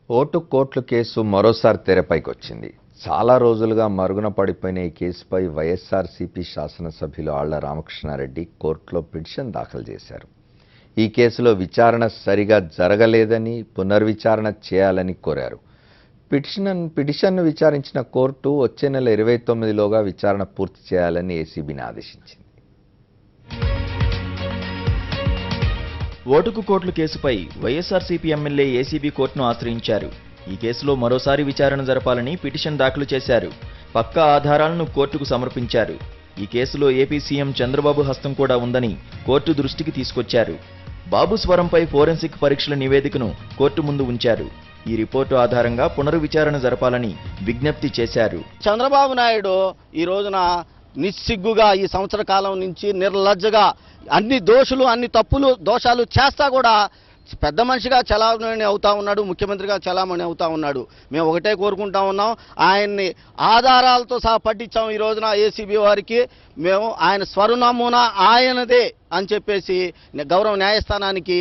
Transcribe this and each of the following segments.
Vote కోట్లు case మరోసారి తెరపైకొచ్చింది. చాలా రోజులుగా మరుగున పడిపోయిన ఈ కేసుపై వైఎస్ఆర్సీపీ శాసనసభ్యులు ఆళ్ల రామకృష్ణారెడ్డి కోర్టులో పిటిషన్ దాఖలు చేశారు. ఈ కేసులో విచారణ సరిగా జరగలేదని, పునర్విచారణ చేయాలని కోరారు. పిటిషన్ను విచారించిన కోర్టు వచ్చే నెల 29లోగా విచారణ పూర్తి చేయాలని ఏసీబీని ఆదేశించింది. ఓటుకు కోట్ల కేసుపై వైఎస్ఆర్సీపీ ఎమ్మెల్యే ఏసీబీ కోర్టును ఆశ్రయించారు. ఈ కేసులో మరోసారి విచారణ జరపాలని పిటిషన్ దాఖలు చేశారు. పక్కా ఆధారాలను కోర్టుకు సమర్పించారు. ఈ కేసులో ఏపీ సీఎం చంద్రబాబు హస్తం కూడా ఉందని కోర్టు దృష్టికి తీసుకొచ్చారు. బాబు స్వరంపై ఫోరెన్సిక్ పరీక్షల నివేదికను కోర్టు ముందు ఉంచారు. ఈ రిపోర్టు ఆధారంగా పునర్విచారణ జరపాలని విజ్ఞప్తి చేశారు. చంద్రబాబు నాయుడు ఈ రోజున నిస్సిగ్గుగా ఈ సంవత్సర కాలం నుంచి నిర్లజ్జగా అన్ని దోషాలు చేస్తా కూడా పెద్ద మనిషిగా చలామణి అవుతా ఉన్నాడు, ముఖ్యమంత్రిగా చలామణి అవుతా ఉన్నాడు. మేము ఒకటే కోరుకుంటా ఉన్నాం, ఆయన్ని ఆధారాలతో సహా పట్టించాం. ఈ రోజున ఏసీబీ వారికి మేము ఆయన స్వరనమూనా ఆయనదే అని చెప్పేసి గౌరవ న్యాయస్థానానికి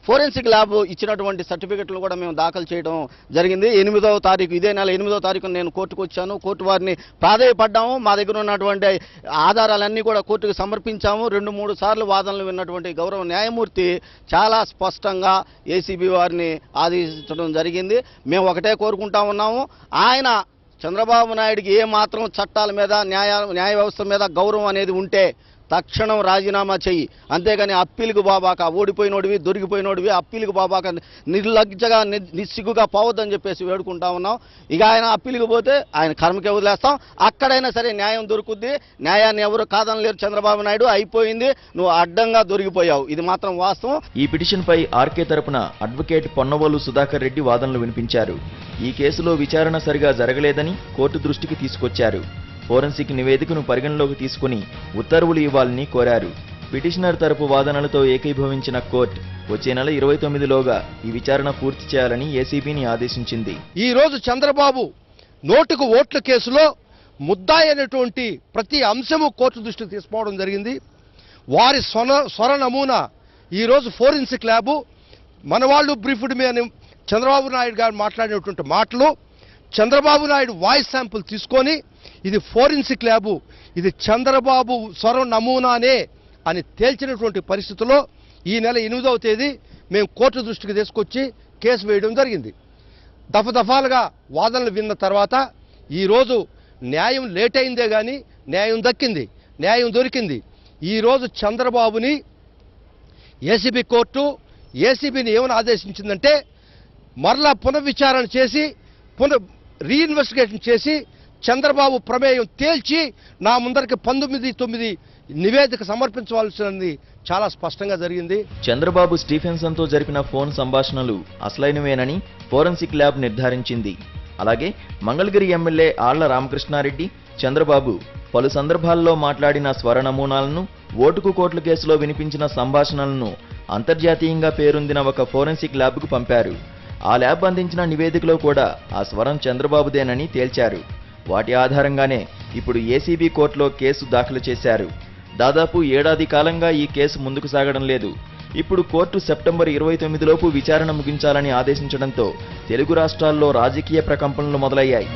ఫోరెన్సిక్ ల్యాబ్ ఇచ్చినటువంటి సర్టిఫికెట్లు కూడా మేము దాఖలు చేయడం జరిగింది. 8వ తారీఖు, ఇదే నెల 8వ తారీఖు నేను కోర్టుకు వచ్చాను. కోర్టు వారిని ప్రాధేయపడ్డాము. మా దగ్గర ఉన్నటువంటి ఆధారాలన్నీ కూడా కోర్టుకు సమర్పించాము. 2-3 సార్లు వాదనలు విన్నటువంటి గౌరవ న్యాయమూర్తి చాలా స్పష్టంగా ఏసీబీ వారిని ఆదేశించడం జరిగింది. మేము ఒకటే కోరుకుంటా ఉన్నాము, ఆయన చంద్రబాబు నాయుడికి ఏ మాత్రం చట్టాల మీద న్యాయ వ్యవస్థ మీద గౌరవం అనేది ఉంటే తక్షణం రాజీనామా చెయ్యి, అంతేగాని అప్పీలుకు బాబాక ఓడిపోయినోడివి దొరికిపోయినోడివి అప్పీలుకు బాబాక నిర్లజ్జగా నిస్సిగ్గుగా పోవద్దని చెప్పేసి వేడుకుంటా ఉన్నాం. ఇక ఆయన అప్పీలుకు పోతే ఆయన కర్మకే వదిలేస్తాం. అక్కడైనా సరే న్యాయం దొరుకుద్ది. న్యాయాన్ని ఎవరు కాదనలేరు. చంద్రబాబు నాయుడు అయిపోయింది, నువ్వు అడ్డంగా దొరికిపోయావు, ఇది మాత్రం వాస్తవం. ఈ పిటిషన్పై ఆర్కే తరపున అడ్వకేట్ పొన్నవోలు సుధాకర్ రెడ్డి వాదనలు వినిపించారు. ఈ కేసులో విచారణ సరిగా జరగలేదని కోర్టు దృష్టికి తీసుకొచ్చారు. ఫోరెన్సిక్ నివేదికను పరిగణలోకి తీసుకుని ఉత్తర్వులు ఇవ్వాలని కోరారు. పిటిషనర్ తరపు వాదనలతో ఏకీభవించిన కోర్టు వచ్చే నెల 29లోగా ఈ విచారణ పూర్తి చేయాలని ఏసీబీని ఆదేశించింది. ఈ రోజు చంద్రబాబు నోటుకు ఓట్ల కేసులో ముద్దాయి అయినటువంటి ప్రతి అంశము కోర్టు దృష్టికి తీసుకోవడం జరిగింది. వారి స్వర నమూనా ఈరోజు ఫోరెన్సిక్ ల్యాబు మనవాళ్ళు బ్రీఫ్డ్ మీ అని చంద్రబాబు నాయుడు గారు మాట్లాడినటువంటి మాటలు, చంద్రబాబు నాయుడు వాయిస్ శాంపుల్ తీసుకొని ఇది ఫోరెన్సిక్ ల్యాబు, ఇది చంద్రబాబు స్వరం నమూనానే అని తేల్చినటువంటి పరిస్థితుల్లో ఈ నెల 8వ తేదీ మేము కోర్టు దృష్టికి తీసుకొచ్చి కేసు వేయడం జరిగింది. దఫాలుగా వాదనలు విన్న తర్వాత ఈరోజు న్యాయం లేట్ అయిందే కానీ న్యాయం దక్కింది, న్యాయం దొరికింది. ఈరోజు చంద్రబాబుని ఏసీబీ కోర్టు ఏసీబీని ఏమని ఆదేశించిందంటే మరలా పునర్విచారణ చేసి రీఇన్వెస్టిగేషన్ చేసి చంద్రబాబు ప్రమేయం తేల్చి నా ముందరికి 19/9 నివేదిక సమర్పించవలసినది చాలా స్పష్టంగా జరిగింది. చంద్రబాబు స్టీఫెన్సన్తో జరిపిన ఫోన్ సంభాషణలు అసలైనవేనని ఫోరెన్సిక్ ల్యాబ్ నిర్ధారించింది. అలాగే మంగళగిరి ఎమ్మెల్యే ఆళ్ల రామకృష్ణారెడ్డి చంద్రబాబు పలు సందర్భాల్లో మాట్లాడిన స్వర నమూనాలను, ఓటుకు కోట్ల కేసులో వినిపించిన సంభాషణలను అంతర్జాతీయంగా పేరొందిన ఒక ఫోరెన్సిక్ ల్యాబ్కు పంపారు. ఆ ల్యాబ్ అందించిన నివేదికలో కూడా ఆ స్వరం చంద్రబాబుదేనని తేల్చారు. వాటి ఆధారంగానే ఇప్పుడు ఏసీబీ కోర్టులో కేసు దాఖలు చేశారు. దాదాపు ఏడాది కాలంగా ఈ కేసు ముందుకు సాగడం లేదు. ఇప్పుడు కోర్టు సెప్టెంబర్ 29లోపు విచారణ ముగించాలని ఆదేశించడంతో తెలుగు రాష్ట్రాల్లో రాజకీయ ప్రకంపనలు మొదలయ్యాయి.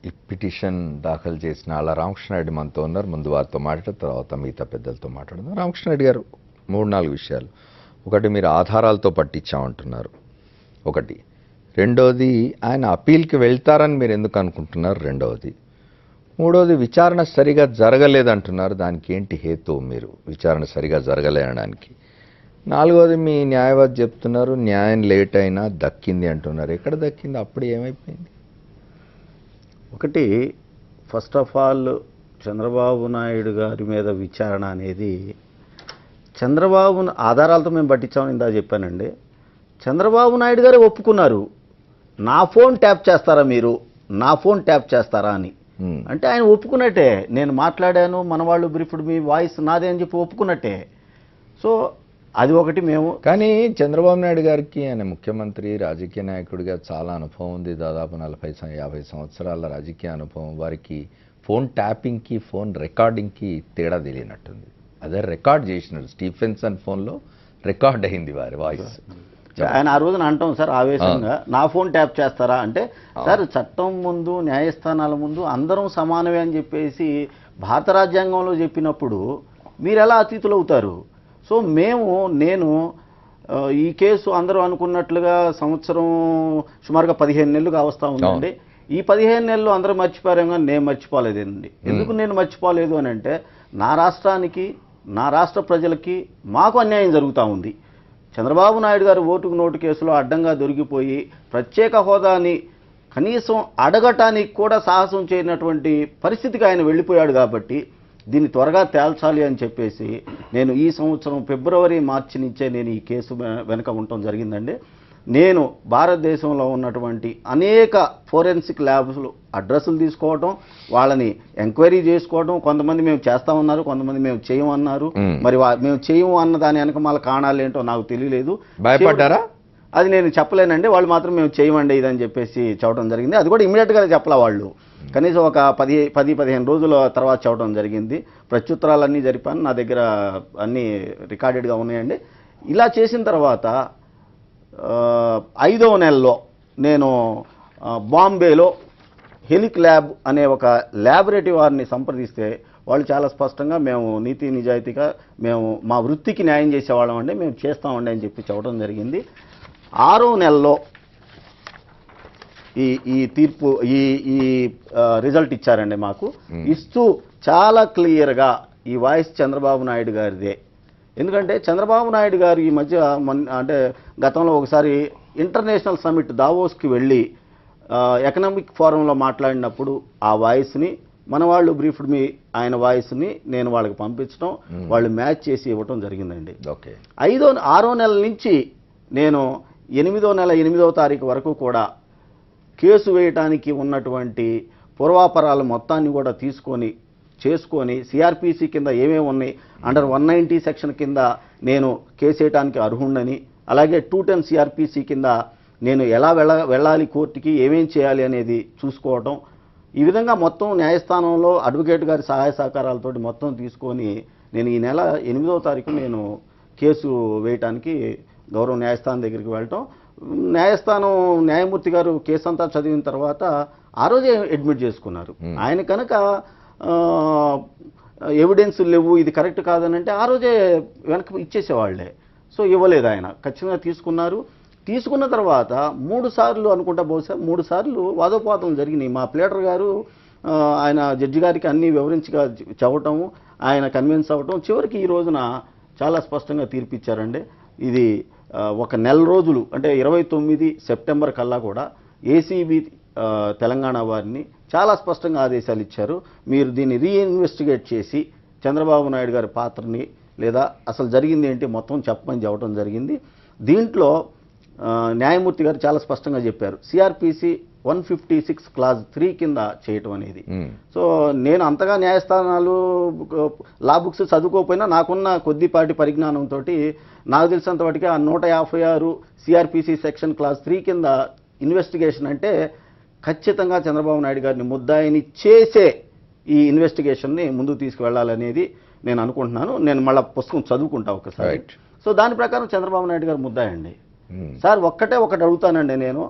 ఈ పిటిషన్ దాఖలు చేసిన ఆళ్ల రామకృష్ణారెడ్డి మనతో ఉన్నారు. ముందు వారితో మాట్లాడిన తర్వాత మిగతా పెద్దలతో మాట్లాడదాం. రామకృష్ణారెడ్డి గారు, 3-4 విషయాలు. ఒకటి, మీరు ఆధారాలతో పట్టించామంటున్నారు. ఒకటి. రెండోది, ఆయన అప్పీల్కి వెళ్తారని మీరు ఎందుకు అనుకుంటున్నారు? రెండవది. మూడోది, విచారణ సరిగా జరగలేదంటున్నారు. దానికి ఏంటి హేతు? మీరు విచారణ సరిగా జరగలేనడానికి. నాలుగోది, మీ న్యాయవాది చెప్తున్నారు న్యాయం లేట్ అయినా దక్కింది అంటున్నారు. ఎక్కడ దక్కింది? అప్పుడు ఏమైపోయింది? ఒకటి, first of all Chandrababu Naidu గారి మీద విచారణ అనేది చంద్రబాబు ఆధారాలతో మేము పట్టించామని ఇందా చెప్పానండి. చంద్రబాబు నాయుడు గారే ఒప్పుకున్నారు, నా ఫోన్ ట్యాప్ చేస్తారా మీరు, నా ఫోన్ ట్యాప్ చేస్తారా అని. అంటే ఆయన ఒప్పుకున్నట్టే, నేను మాట్లాడాను, మనవాళ్ళు బ్రీఫ్డ్ మీ వాయిస్ నాదే అని చెప్పి ఒప్పుకున్నట్టే. సో అది ఒకటి. మేము కానీ చంద్రబాబు నాయుడు గారికి ఆయన ముఖ్యమంత్రి, రాజకీయ నాయకుడిగా చాలా అనుభవం ఉంది. దాదాపు 40-50 సంవత్సరాల రాజకీయ అనుభవం. వారికి ఫోన్ ట్యాపింగ్కి, ఫోన్ రికార్డింగ్కి తేడా తెలియనట్టుంది. అదే రికార్డ్ చేసినాడు స్టీఫెన్సన్ ఫోన్లో రికార్డ్ అయింది వారి వాయిస్. ఆయన ఆ రోజున అంటాం సార్ ఆవేశంగా, నా ఫోన్ ట్యాప్ చేస్తారా అంటే, సార్ చట్టం ముందు న్యాయస్థానాల ముందు అందరం సమానమే అని చెప్పేసి భారత రాజ్యాంగంలో చెప్పినప్పుడు మీరు ఎలా అతిథులు అవుతారు? సో నేను ఈ కేసు అందరూ అనుకున్నట్లుగా సంవత్సరం సుమారుగా 15 నెలలుగా వస్తూ ఉందండి. ఈ 15 నెలలు అందరూ మర్చిపోయారేమో కానీ నేను మర్చిపోలేదండి. ఎందుకు నేను మర్చిపోలేదు అని అంటే, నా రాష్ట్రానికి, నా రాష్ట్ర ప్రజలకి, మాకు అన్యాయం జరుగుతూ ఉంది. చంద్రబాబు నాయుడు గారు ఓటుకు నోటు కేసులో అడ్డంగా దొరికిపోయి ప్రత్యేక హోదాని కనీసం అడగటానికి కూడా సాహసం చేయనటువంటి పరిస్థితికి ఆయన వెళ్ళిపోయాడు. కాబట్టి దీన్ని త్వరగా తేల్చాలి అని చెప్పేసి నేను ఈ సంవత్సరం ఫిబ్రవరి మార్చి నుంచే నేను ఈ కేసు వెనుక ఉండటం జరిగిందండి. నేను భారతదేశంలో ఉన్నటువంటి అనేక ఫోరెన్సిక్ ల్యాబ్స్లు అడ్రస్లు తీసుకోవడం, వాళ్ళని ఎంక్వైరీ చేసుకోవడం. కొంతమంది మేము చేస్తా ఉన్నారు, కొంతమంది మేము చేయమన్నారు. మరి మేము చేయము అన్న దాని వెనక మళ్ళీ కారణాలు ఏంటో నాకు తెలియలేదు. భయపడ్డారా? అది నేను చెప్పలేనండి. వాళ్ళు మాత్రం మేము చేయమండి ఇదని చెప్పేసి చెప్పడం జరిగింది. అది కూడా ఇమీడియట్గా చెప్పలే వాళ్ళు, కనీసం ఒక 10-15 రోజుల తర్వాత చెప్పడం జరిగింది. ప్రత్యుత్తరాలన్నీ జరిపాను, నా దగ్గర అన్నీ రికార్డెడ్గా ఉన్నాయండి. ఇలా చేసిన తర్వాత 5వ నెలలో నేను బాంబేలో హెలిక్ ల్యాబ్ అనే ఒక ల్యాబొరేటరీ వారిని సంప్రదిస్తే వాళ్ళు చాలా స్పష్టంగా మేము నీతి నిజాయితీగా మేము మా వృత్తికి న్యాయం చేసేవాళ్ళం అండి, మేము చేస్తామండి అని చెప్పి చెప్పడం జరిగింది. 6వ నెలలో ఈ తీర్పు ఈ రిజల్ట్ ఇచ్చారండి మాకు. ఇస్తూ చాలా క్లియర్గా ఈ వాయిస్ చంద్రబాబు నాయుడు గారిదే. ఎందుకంటే చంద్రబాబు నాయుడు గారు ఈ మధ్య అంటే గతంలో ఒకసారి ఇంటర్నేషనల్ సమిట్ దావోస్కి వెళ్ళి ఎకనామిక్ ఫోరంలో మాట్లాడినప్పుడు ఆ వాయిస్ని మన వాళ్ళు బ్రీఫ్డ్ మీ ఆయన వాయిస్ని నేను వాళ్ళకి పంపించడం, వాళ్ళు మ్యాచ్ చేసి ఇవ్వటం జరిగిందండి. ఓకే. 6వ నెల నుంచి నేను 8వ నెల 8వ తారీఖు వరకు కూడా కేసు వేయటానికి ఉన్నటువంటి పూర్వాపరాలు మొత్తాన్ని కూడా చేసుకొని సిఆర్పిసి కింద ఏమేమి ఉన్నాయి, అండర్ 190 సెక్షన్ కింద నేను కేసు వేయటానికి అర్హుండని, అలాగే 210 సిఆర్పిసి కింద నేను ఎలా వెళ్ళాలి కోర్టుకి, ఏమేం చేయాలి అనేది చూసుకోవటం. ఈ విధంగా మొత్తం న్యాయస్థానంలో అడ్వకేట్ గారి సహాయ సహకారాలతోటి మొత్తం తీసుకొని నేను ఈ నెల 8వ తారీఖు నేను కేసు వేయటానికి గౌరవ న్యాయస్థానం దగ్గరికి వెళ్ళటం. న్యాయస్థానం న్యాయమూర్తి గారు కేసు అంతా చదివిన తర్వాత ఆ రోజే అడ్మిట్ చేసుకున్నారు. ఆయన కనుక ఎవిడెన్స్ లేవు, ఇది కరెక్ట్ కాదని అంటే ఆ రోజే వెనక్కి ఇచ్చేసేవాళ్లే. సో ఇవ్వలేదు, ఆయన ఖచ్చితంగా తీసుకున్నారు. తీసుకున్న తర్వాత 3 సార్లు అనుకుంటా, బహుశా 3 సార్లు వాదోపవాదం జరిగినాయి. మా ప్లేటర్ గారు ఆయన జడ్జి గారికి అన్నీ వివరించగా చెప్పటం, ఆయన కన్విన్స్ అవ్వటం, చివరికి ఈ రోజున చాలా స్పష్టంగా తీర్పిచ్చారండి. ఇది ఒక నెల రోజులు అంటే 29 సెప్టెంబర్ కల్లా కూడా ఏసీబీ తెలంగాణ వారిని చాలా స్పష్టంగా ఆదేశాలు ఇచ్చారు. మీరు దీన్ని రీఇన్వెస్టిగేట్ చేసి చంద్రబాబు నాయుడు గారి పాత్రని లేదా అసలు జరిగింది ఏంటి మొత్తం చెప్పమని చెప్పడం జరిగింది. దీంట్లో న్యాయమూర్తి గారు చాలా స్పష్టంగా చెప్పారు, సిఆర్పిసి 156 క్లాజ్ 3 కింద చేయటం అనేది. సో నేను అంతగా న్యాయస్థానాలు లా బుక్స్ చదువుకోకపోయినా నాకున్న కొద్దిపాటి పరిజ్ఞానంతో నాకు తెలిసినంత వాటికి ఆ 156 సిఆర్పిసి సెక్షన్ క్లాజ్ 3 కింద ఇన్వెస్టిగేషన్ అంటే ఖచ్చితంగా చంద్రబాబు నాయుడు గారిని ముద్దాయిని చేసే ఈ ఇన్వెస్టిగేషన్ని ముందుకు తీసుకువెళ్ళాలనేది నేను అనుకుంటున్నాను. నేను మళ్ళీ పుస్తకం చదువుకుంటా ఒకసారి. సో దాని ప్రకారం చంద్రబాబు నాయుడు గారు ముద్దాయండి. సార్ ఒకటి అడుగుతానండి నేను,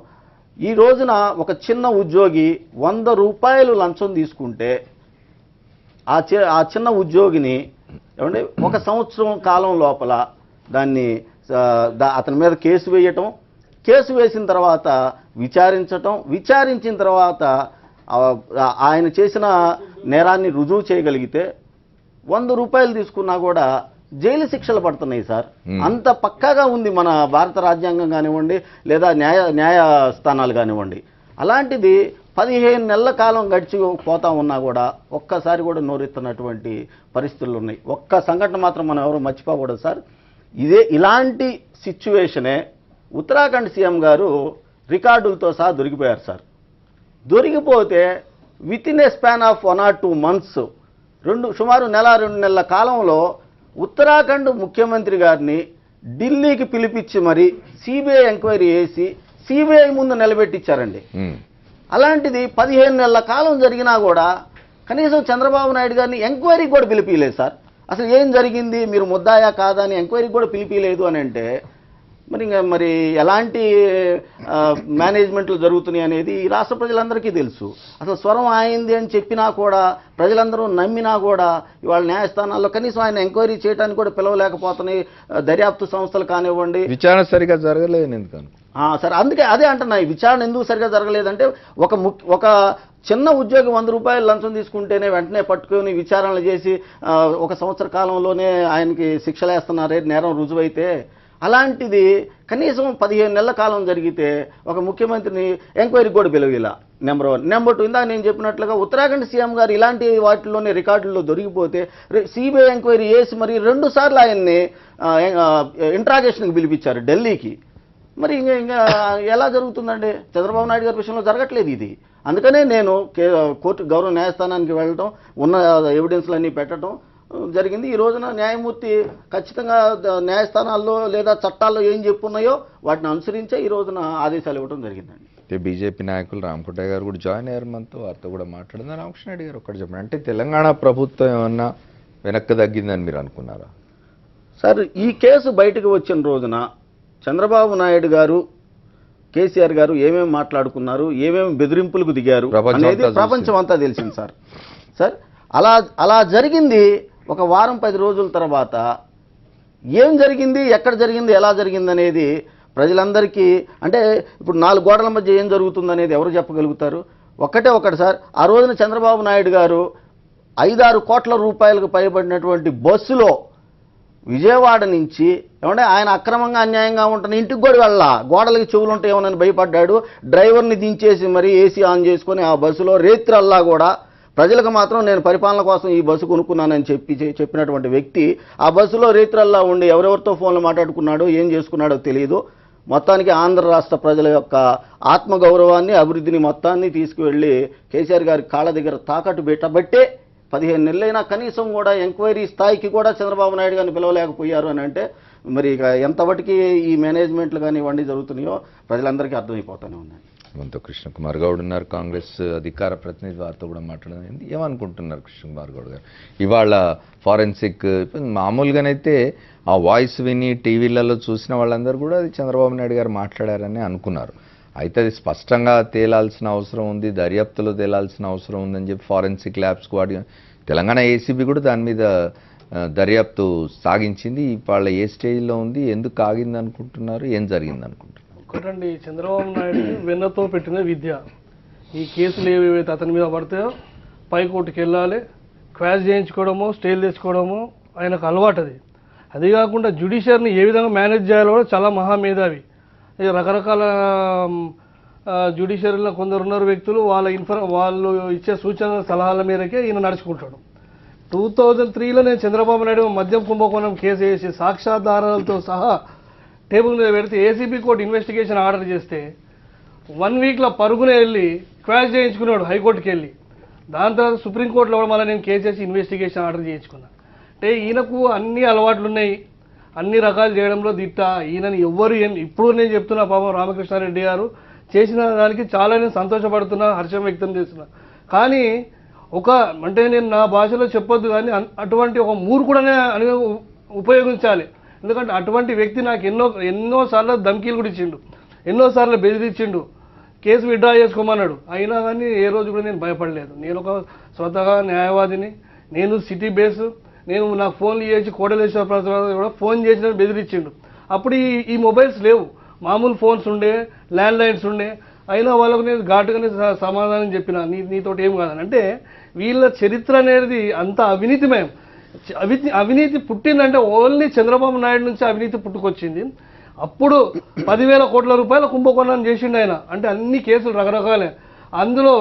ఈ రోజున ఒక చిన్న ఉద్యోగి 100 రూపాయలు లంచం తీసుకుంటే ఆ చిన్న ఉద్యోగిని ఏమంటే 1 సంవత్సరం కాలం లోపల దాన్ని అతని మీద కేసు వేయటం, కేసు వేసిన తర్వాత విచారించిన తర్వాత ఆయన చేసిన నేరాన్ని రుజువు చేయగలిగితే 100 రూపాయలు తీసుకున్నా కూడా జైలు శిక్షలు పడుతున్నాయి సార్. అంత పక్కాగా ఉంది మన భారత రాజ్యాంగం కానివ్వండి, లేదా న్యాయస్థానాలు కానివ్వండి. అలాంటిది 15 నెలల కాలం గడిచిపోతా ఉన్నా కూడా ఒక్కసారి కూడా నోరెత్తినటువంటి పరిస్థితులు ఉన్నాయి. ఒక్క సంఘటన మాత్రం మనం ఎవరు మర్చిపోకూడదు సార్. ఇలాంటి సిచ్యువేషనే ఉత్తరాఖండ్ సీఎం గారు రికార్డులతో సహా దొరికిపోయారు సార్. దొరికిపోతే within a span of 1 or 2 months సుమారు 1-2 నెలల కాలంలో ఉత్తరాఖండ్ ముఖ్యమంత్రి గారిని ఢిల్లీకి పిలిపించి మరి సిబిఐ ఎంక్వైరీ చేసి సిబిఐ ముందు నిలబెట్టించారండి. అలాంటిది 15 నెలల కాలం జరిగినా కూడా కనీసం చంద్రబాబు నాయుడు గారిని ఎంక్వైరీ కూడా పిలిపిలేదు సార్. అసలు ఏం జరిగింది, మీరు ముద్దాయా కాదా అని ఎంక్వైరీకి కూడా పిలిపిలేదు అని అంటే మరి ఎలాంటి మేనేజ్మెంట్లు జరుగుతున్నాయి అనేది ఈ రాష్ట్ర ప్రజలందరికీ తెలుసు. అసలు స్వరం ఆయింది అని చెప్పినా కూడా ప్రజలందరూ నమ్మినా కూడా ఇవాళ న్యాయస్థానాల్లో కనీసం ఆయన ఎంక్వైరీ చేయడానికి కూడా పిలవలేకపోతున్నాయి. దర్యాప్తు సంస్థలు కానివ్వండి, విచారణ సరిగా జరగలేదు ఎందుకని సరే అందుకే అదే అంటున్నా, ఈ విచారణ ఎందుకు సరిగా జరగలేదంటే ఒక చిన్న ఉద్యోగి 100 రూపాయలు లంచం తీసుకుంటేనే వెంటనే పట్టుకొని విచారణలు చేసి 1 సంవత్సర కాలంలోనే ఆయనకి శిక్షలు వేస్తున్నారే నేరం రుజువైతే, అలాంటిది కనీసం 15 నెలల కాలం జరిగితే ఒక ముఖ్యమంత్రిని ఎంక్వైరీ కూడా పిలవిలా. నెంబర్ 1. నెంబర్ 2, ఇందాక నేను చెప్పినట్లుగా ఉత్తరాఖండ్ సీఎం గారు ఇలాంటి వాటిలోనే రికార్డుల్లో దొరికిపోతే సిబిఐ ఎంక్వైరీ చేసి మరి 2 సార్లు ఆయన్ని ఇంట్రాగేషన్కి పిలిపించారు ఢిల్లీకి. మరి ఇంకా ఎలా జరుగుతుందండి? చంద్రబాబు నాయుడు గారి విషయంలో జరగట్లేదు ఇది. అందుకనే నేను కోర్టు గౌరవ న్యాయస్థానానికి వెళ్ళటం, ఉన్న ఎవిడెన్స్లన్నీ పెట్టడం జరిగింది. ఈ రోజున న్యాయమూర్తి ఖచ్చితంగా న్యాయస్థానాల్లో లేదా చట్టాల్లో ఏం చెప్పున్నాయో వాటిని అనుసరించే ఈ రోజున ఆదేశాలు ఇవ్వడం జరిగిందండి. బీజేపీ నాయకులు రామకోటయ్య గారు కూడా జాయిన్ అయ్యారు మనతో, వారితో కూడా మాట్లాడింది. రామకృష్ణారెడ్డి గారు ఒక్కటి చెప్పండి, అంటే తెలంగాణ ప్రభుత్వం ఏమన్నా వెనక్కి తగ్గిందని మీరు అనుకున్నారా? సార్, ఈ కేసు బయటకు వచ్చిన రోజున చంద్రబాబు నాయుడు గారు, కేసీఆర్ గారు ఏమేమి మాట్లాడుకున్నారు, ఏమేమి బెదిరింపులకు దిగారు అనేది ప్రపంచం అంతా తెలిసింది సార్. అలా జరిగింది. ఒక వారం 10 రోజుల తర్వాత ఏం జరిగింది, ఎక్కడ జరిగింది, ఎలా జరిగింది అనేది ప్రజలందరికీ, అంటే ఇప్పుడు 4 గోడల మధ్య ఏం జరుగుతుందనేది ఎవరు చెప్పగలుగుతారు? ఒకటి సార్, ఆ రోజున చంద్రబాబు నాయుడు గారు 5-6 కోట్ల రూపాయలకు పైబడినటువంటి బస్సులో విజయవాడ నుంచి ఏమంటే ఆయన అక్రమంగా అన్యాయంగా ఉంటున్న ఇంటికి కూడా వెళ్ళా, గోడలకి చెవులు ఉంటాయేమోనని భయపడ్డాడు. డ్రైవర్ని దించేసి మరి ఏసీ ఆన్ చేసుకొని ఆ బస్సులో రేత్రల్లా కూడా ప్రజలకు మాత్రం నేను పరిపాలన కోసం ఈ బస్సు కొనుక్కున్నానని చెప్పినటువంటి వ్యక్తి ఆ బస్సులో రేత్రల్లా ఉండి ఎవరెవరితో ఫోన్లు మాట్లాడుకున్నాడో ఏం చేసుకున్నాడో తెలియదు. మొత్తానికి ఆంధ్ర రాష్ట్ర ప్రజల యొక్క ఆత్మగౌరవాన్ని, అభివృద్ధిని మొత్తాన్ని తీసుకువెళ్ళి కేసీఆర్ గారి కాళ్ళ దగ్గర తాకట్టు పెట్టబట్టే 15 నెలలైనా కనీసం కూడా ఎంక్వైరీ స్థాయికి కూడా చంద్రబాబు నాయుడు గారిని పిలవలేకపోయారు అని అంటే మరి ఇక ఎంతవరకు ఈ మేనేజ్మెంట్లు కానీ ఇవన్నీ జరుగుతున్నాయో ప్రజలందరికీ అర్థమైపోతూనే ఉన్నాయి. మనతో కృష్ణకుమార్ గౌడ్ ఉన్నారు, కాంగ్రెస్ అధికార ప్రతినిధి, వారితో కూడా మాట్లాడడం. ఏమనుకుంటున్నారు కృష్ణకుమార్ గౌడ్ గారు? ఇవాళ ఫారెన్సిక్ మామూలుగానైతే ఆ వాయిస్ విని టీవీలలో చూసిన వాళ్ళందరూ కూడా అది చంద్రబాబు నాయుడు గారు మాట్లాడారని అనుకున్నారు. అయితే అది స్పష్టంగా తేలాల్సిన అవసరం ఉంది, దర్యాప్తులో తేలాల్సిన అవసరం ఉందని చెప్పి ఫారెన్సిక్ ల్యాబ్స్కి వాడి తెలంగాణ ఏసీబీ కూడా దాని మీద దర్యాప్తు సాగించింది. ఇవాళ ఏ స్టేజ్లో ఉంది, ఎందుకు ఆగింది అనుకుంటున్నారు, ఏం జరిగింది అనుకుంటున్నారు? ఒకటండి, చంద్రబాబు నాయుడు వెన్నతో పెట్టిన విద్య. ఈ కేసులు ఏవేవైతే అతని మీద పడతాయో పైకోర్టుకి వెళ్ళాలి, క్వాష్ చేయించుకోవడము, స్టేలు తెచ్చుకోవడము ఆయనకు అలవాటు. అది కాకుండా జ్యుడిషియర్ని ఏ విధంగా మేనేజ్ చేయాలో కూడా చాలా మహామేధావి. రకరకాల జ్యుడిషియరీలో కొందరు ఉన్నారు వ్యక్తులు, వాళ్ళు ఇచ్చే సూచనల సలహాల మేరకే ఈయన నడుచుకుంటాడు. 2003లో నేను చంద్రబాబు నాయుడు మద్యం కుంభకోణం కేసు వేసి సాక్ష్యాధారాలతో సహా టేబుల్ మీద పెడితే ఏసీబీ కోర్టు ఇన్వెస్టిగేషన్ ఆర్డర్ చేస్తే 1 వీక్లో పరుగునే వెళ్ళి క్వాష్ చేయించుకున్నాడు హైకోర్టుకి వెళ్ళి. దాని తర్వాత సుప్రీంకోర్టులో కూడా మళ్ళీ నేను కేసు చేసి ఇన్వెస్టిగేషన్ ఆర్డర్ చేయించుకున్నాను. అంటే ఈయనకు అన్ని అలవాట్లు ఉన్నాయి, అన్ని రకాలు చేయడంలో దిట్ట. ఈయనని ఎవ్వరు ఇప్పుడు నేను చెప్తున్నా, పాపం రామకృష్ణారెడ్డి గారు చేసిన దానికి చాలా నేను సంతోషపడుతున్నా, హర్షం వ్యక్తం చేస్తున్నా. కానీ అంటే నేను నా భాషలో చెప్పొద్దు కానీ అటువంటి ఒక మూర్ఖుడనే ఉపయోగించాలి. ఎందుకంటే అటువంటి వ్యక్తి నాకు ఎన్నోసార్లు ధమ్కీలు కూడా ఇచ్చిండు, ఎన్నోసార్లు బెదిరించిండు, కేసు విత్డ్రా చేసుకోమన్నాడు. అయినా కానీ ఏ రోజు కూడా నేను భయపడలేదు. నేను ఒక స్వతహా న్యాయవాదిని, నేను సిటీ బేస్, నేను నాకు ఫోన్లు చేసి కోటలేశ్వర ప్రసాద్ కూడా ఫోన్ చేసిన బెదిరించిండు. అప్పుడు ఈ మొబైల్స్ లేవు, మామూలు ఫోన్స్ ఉండే, ల్యాండ్ లైన్స్ ఉండే. అయినా వాళ్ళకు నేను ఘాటుగానే సమాధానం చెప్పిన, నీతోటి ఏం కాదని. అంటే వీళ్ళ చరిత్ర అనేది అంత అవినీతిమయం. అవినీతి పుట్టిందంటే ఓన్లీ చంద్రబాబు నాయుడు నుంచి అవినీతి పుట్టుకొచ్చింది. అప్పుడు 10,000 కోట్ల రూపాయల కుంభకోణం చేసిండు ఆయన. అంటే అన్ని కేసులు రకరకాలే. అందులో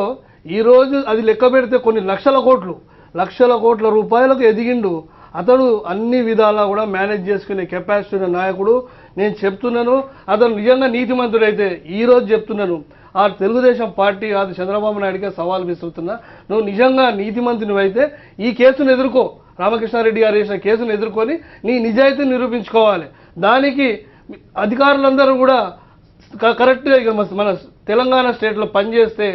ఈరోజు అది లెక్క పెడితే కొన్ని లక్షల కోట్ల రూపాయలకు ఎదిగిండు. అతడు అన్ని విధాలా కూడా మేనేజ్ చేసుకునే కెపాసిటీ ఉన్న నాయకుడు. నేను చెప్తున్నాను, అతను నిజంగా నీతిమంతుడైతే ఈరోజు చెప్తున్నాను, ఆ తెలుగుదేశం పార్టీ కాదు చంద్రబాబు నాయుడికే సవాల్ విసురుతున్నా, నువ్వు నిజంగా నీతిమంతునివైతే ఈ కేసును ఎదుర్కో, రామకృష్ణారెడ్డి గారు వేసిన కేసును ఎదుర్కొని నీ నిజాయితీని నిరూపించుకోవాలి. దానికి అధికారులందరూ కూడా కరెక్ట్గా ఇక మన తెలంగాణ స్టేట్లో పనిచేస్తే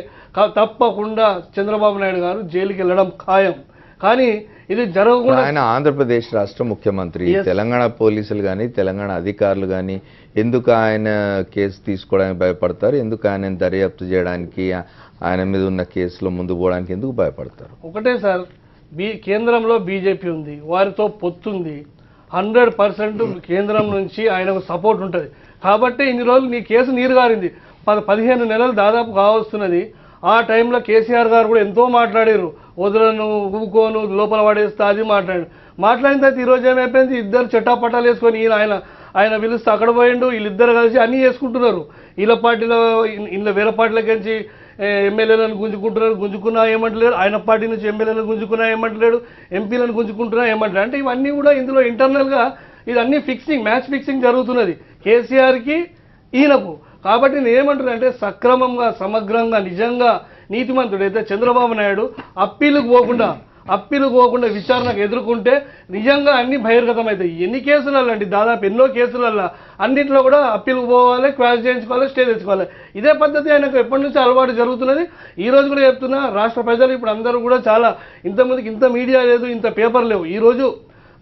తప్పకుండా చంద్రబాబు నాయుడు గారు జైలుకి వెళ్ళడం ఖాయం. కానీ ఇది జరగకుండా ఆయన ఆంధ్రప్రదేశ్ రాష్ట్ర ముఖ్యమంత్రి. Yes. తెలంగాణ పోలీసులు కానీ తెలంగాణ అధికారులు కానీ ఎందుకు ఆయన కేసు తీసుకోవడానికి భయపడతారు? ఎందుకు ఆయన దర్యాప్తు చేయడానికి, ఆయన మీద ఉన్న కేసులో ముందు పోవడానికి ఎందుకు భయపడతారు? ఒకటే సార్, కేంద్రంలో బీజేపీ ఉంది, వారితో పొత్తుంది. 100% కేంద్రం నుంచి ఆయనకు సపోర్ట్ ఉంటుంది కాబట్టి ఇన్ని రోజులు నీ కేసు నీరు గారింది. 15 నెలలు దాదాపు కావస్తున్నది. ఆ టైంలో కేసీఆర్ గారు కూడా ఎంతో మాట్లాడారు, వదలను ఊకోను లోపల పడేస్తా అది మాట్లాడిన తర్వాత ఈరోజు ఏమైపోయింది, ఇద్దరు చట్టాపట్టాలు వేసుకొని ఆయన పిలుస్తే అక్కడ పోయిండు, వీళ్ళిద్దరు కలిసి అన్నీ చేసుకుంటున్నారు. వీళ్ళ పార్టీలో వేరే పార్టీలకి ఎమ్మెల్యేలను గుంజుకున్నా ఏమంటలేడు, ఆయన పార్టీ నుంచి ఎమ్మెల్యేలను గుంజుకున్నా ఏమంటలేడు, ఎంపీలను గుంజుకుంటున్నా ఏమంటలేడు. అంటే ఇవన్నీ కూడా ఇందులో ఇంటర్నల్గా ఇదన్నీ మ్యాచ్ ఫిక్సింగ్ జరుగుతున్నది కేసీఆర్కి ఈయనకు. కాబట్టి నేను ఏమంటున్నా అంటే సక్రమంగా సమగ్రంగా నిజంగా నీతిమంతుడైతే చంద్రబాబు నాయుడు అప్పీలుకు పోకుండా విచారణకు ఎదుర్కొంటే నిజంగా అన్ని బహిర్గతం అవుతాయి. ఎన్ని కేసులలో అండి, దాదాపు ఎన్నో కేసులలో అన్నింటిలో కూడా అప్పీలుకు పోవాలి, క్వాష్ చేయించుకోవాలి, స్టే తెచ్చుకోవాలి. ఇదే పద్ధతి ఆయనకు ఎప్పటి నుంచి అలవాటు జరుగుతున్నది. ఈ రోజు కూడా చెప్తున్నా, రాష్ట్ర ప్రజలు ఇప్పుడు అందరూ కూడా చాలా, ఇంతమందికి ఇంత మీడియా లేదు, ఇంత పేపర్ లేవు. ఈరోజు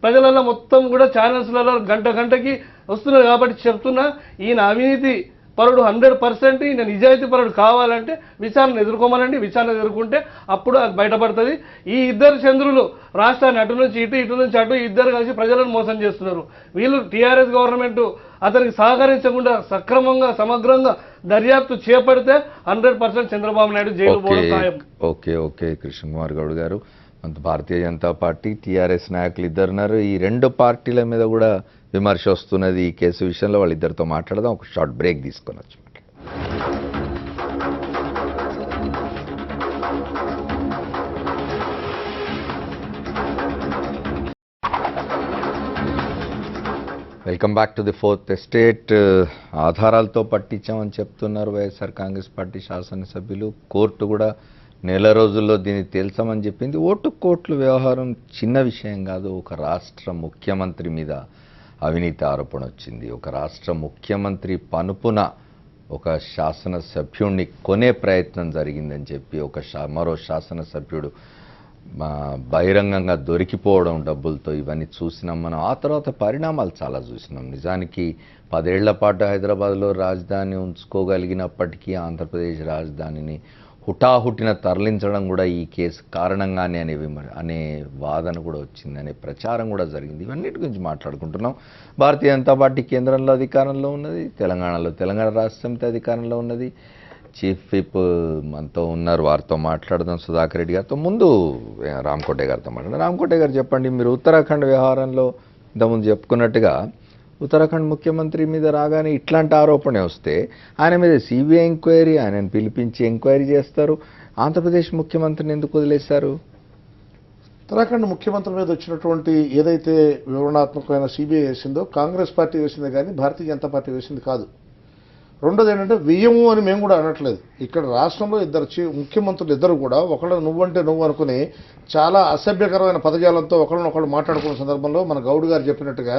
ప్రజలలో మొత్తం కూడా ఛానల్స్లలో గంటకి వస్తున్నారు కాబట్టి చెప్తున్నా, ఈయన అవినీతి పరుడు 100%, ఈయన నిజాయితీ పరుడు కావాలంటే విచారణ ఎదుర్కోమనండి. విచారణ ఎదుర్కొంటే అప్పుడు అది బయటపడుతుంది. ఈ ఇద్దరు చంద్రులు రాష్ట్రాన్ని అటు నుంచి ఇటు నుంచి అటు ఇద్దరు కలిసి ప్రజలను మోసం చేస్తున్నారు. వీళ్ళు టీఆర్ఎస్ గవర్నమెంట్ అతనికి సహకరించకుండా సక్రమంగా సమగ్రంగా దర్యాప్తు చేపడితే 100% చంద్రబాబు నాయుడు జైలు పోవడం ఖాయం. ఓకే కృష్ణ కుమార్ గౌడ్ గారు, అంత భారతీయ జనతా పార్టీ టీఆర్ఎస్ నాయకులు ఇద్దరున్నారు. ఈ రెండు పార్టీల మీద కూడా విమర్శ వస్తున్నది ఈ కేసు విషయంలో. వాళ్ళిద్దరితో మాట్లాడదాం. ఒక షార్ట్ బ్రేక్ తీసుకొని వచ్చి welcome back to the fourth estate. ఆధారాలతో పట్టించామని చెప్తున్నారు వైఎస్ఆర్ కాంగ్రెస్ పార్టీ శాసనసభ్యులు. కోర్టు కూడా నెల రోజుల్లో దీన్ని తేల్చమని చెప్పింది. కోర్టుల వ్యవహారం చిన్న విషయం కాదు. ఒక రాష్ట్ర ముఖ్యమంత్రి మీద అవినీతి ఆరోపణ వచ్చింది. ఒక రాష్ట్ర ముఖ్యమంత్రి పనుపున ఒక శాసనసభ్యుడిని కొనే ప్రయత్నం జరిగిందని చెప్పి మరో శాసనసభ్యుడు బహిరంగంగా దొరికిపోవడం డబ్బులతో, ఇవన్నీ చూసినాం మనం. ఆ తర్వాత పరిణామాలు చాలా చూసినాం. నిజానికి 10 ఏళ్ల పాటు హైదరాబాద్లో రాజధాని ఉంచుకోగలిగినప్పటికీ ఆంధ్రప్రదేశ్ రాజధానిని హుటాహుటిన తరలించడం కూడా ఈ కేసు కారణంగానే అనే వాదన కూడా వచ్చింది, అనే ప్రచారం కూడా జరిగింది. ఇవన్నిటి గురించి మాట్లాడుకుంటున్నాం. భారతీయ జనతా పార్టీ కేంద్రంలో అధికారంలో ఉన్నది, తెలంగాణ రాష్ట్ర సమితి అధికారంలో ఉన్నది. చీఫ్ విప్ మనతో ఉన్నారు, వారితో మాట్లాడదాం. సుధాకర్ రెడ్డి గారితో ముందు రామకోటే గారితో మాట్లాడదాం. రామకోటే గారు చెప్పండి, మీరు ఉత్తరాఖండ్ వ్యవహారంలో ఇంతకుముందు చెప్పుకున్నట్టుగా ఉత్తరాఖండ్ ముఖ్యమంత్రి మీద రాగానే ఇట్లాంటి ఆరోపణ వస్తే ఆయన మీద సిబిఐ ఎంక్వైరీ, ఆయనను పిలిపించి ఎంక్వైరీ చేస్తారు. ఆంధ్రప్రదేశ్ ముఖ్యమంత్రిని ఎందుకు వదిలేశారు? ఉత్తరాఖండ్ ముఖ్యమంత్రి మీద వచ్చినటువంటి ఏదైతే వివరణాత్మకమైన సిబిఐ వేసిందో కాంగ్రెస్ పార్టీ వేసింది కానీ భారతీయ జనతా పార్టీ వేసింది కాదు. రెండోది ఏంటంటే వెయ్యము అని మేము కూడా అనట్లేదు. ఇక్కడ రాష్ట్రంలో ముఖ్యమంత్రులు ఇద్దరు కూడా ఒకళ్ళు నువ్వంటే నువ్వు అనుకుని చాలా అసభ్యకరమైన పదజాలంతో ఒకళ్ళనొకళ్ళు మాట్లాడుకున్న సందర్భంలో మన గౌడ్ గారు చెప్పినట్టుగా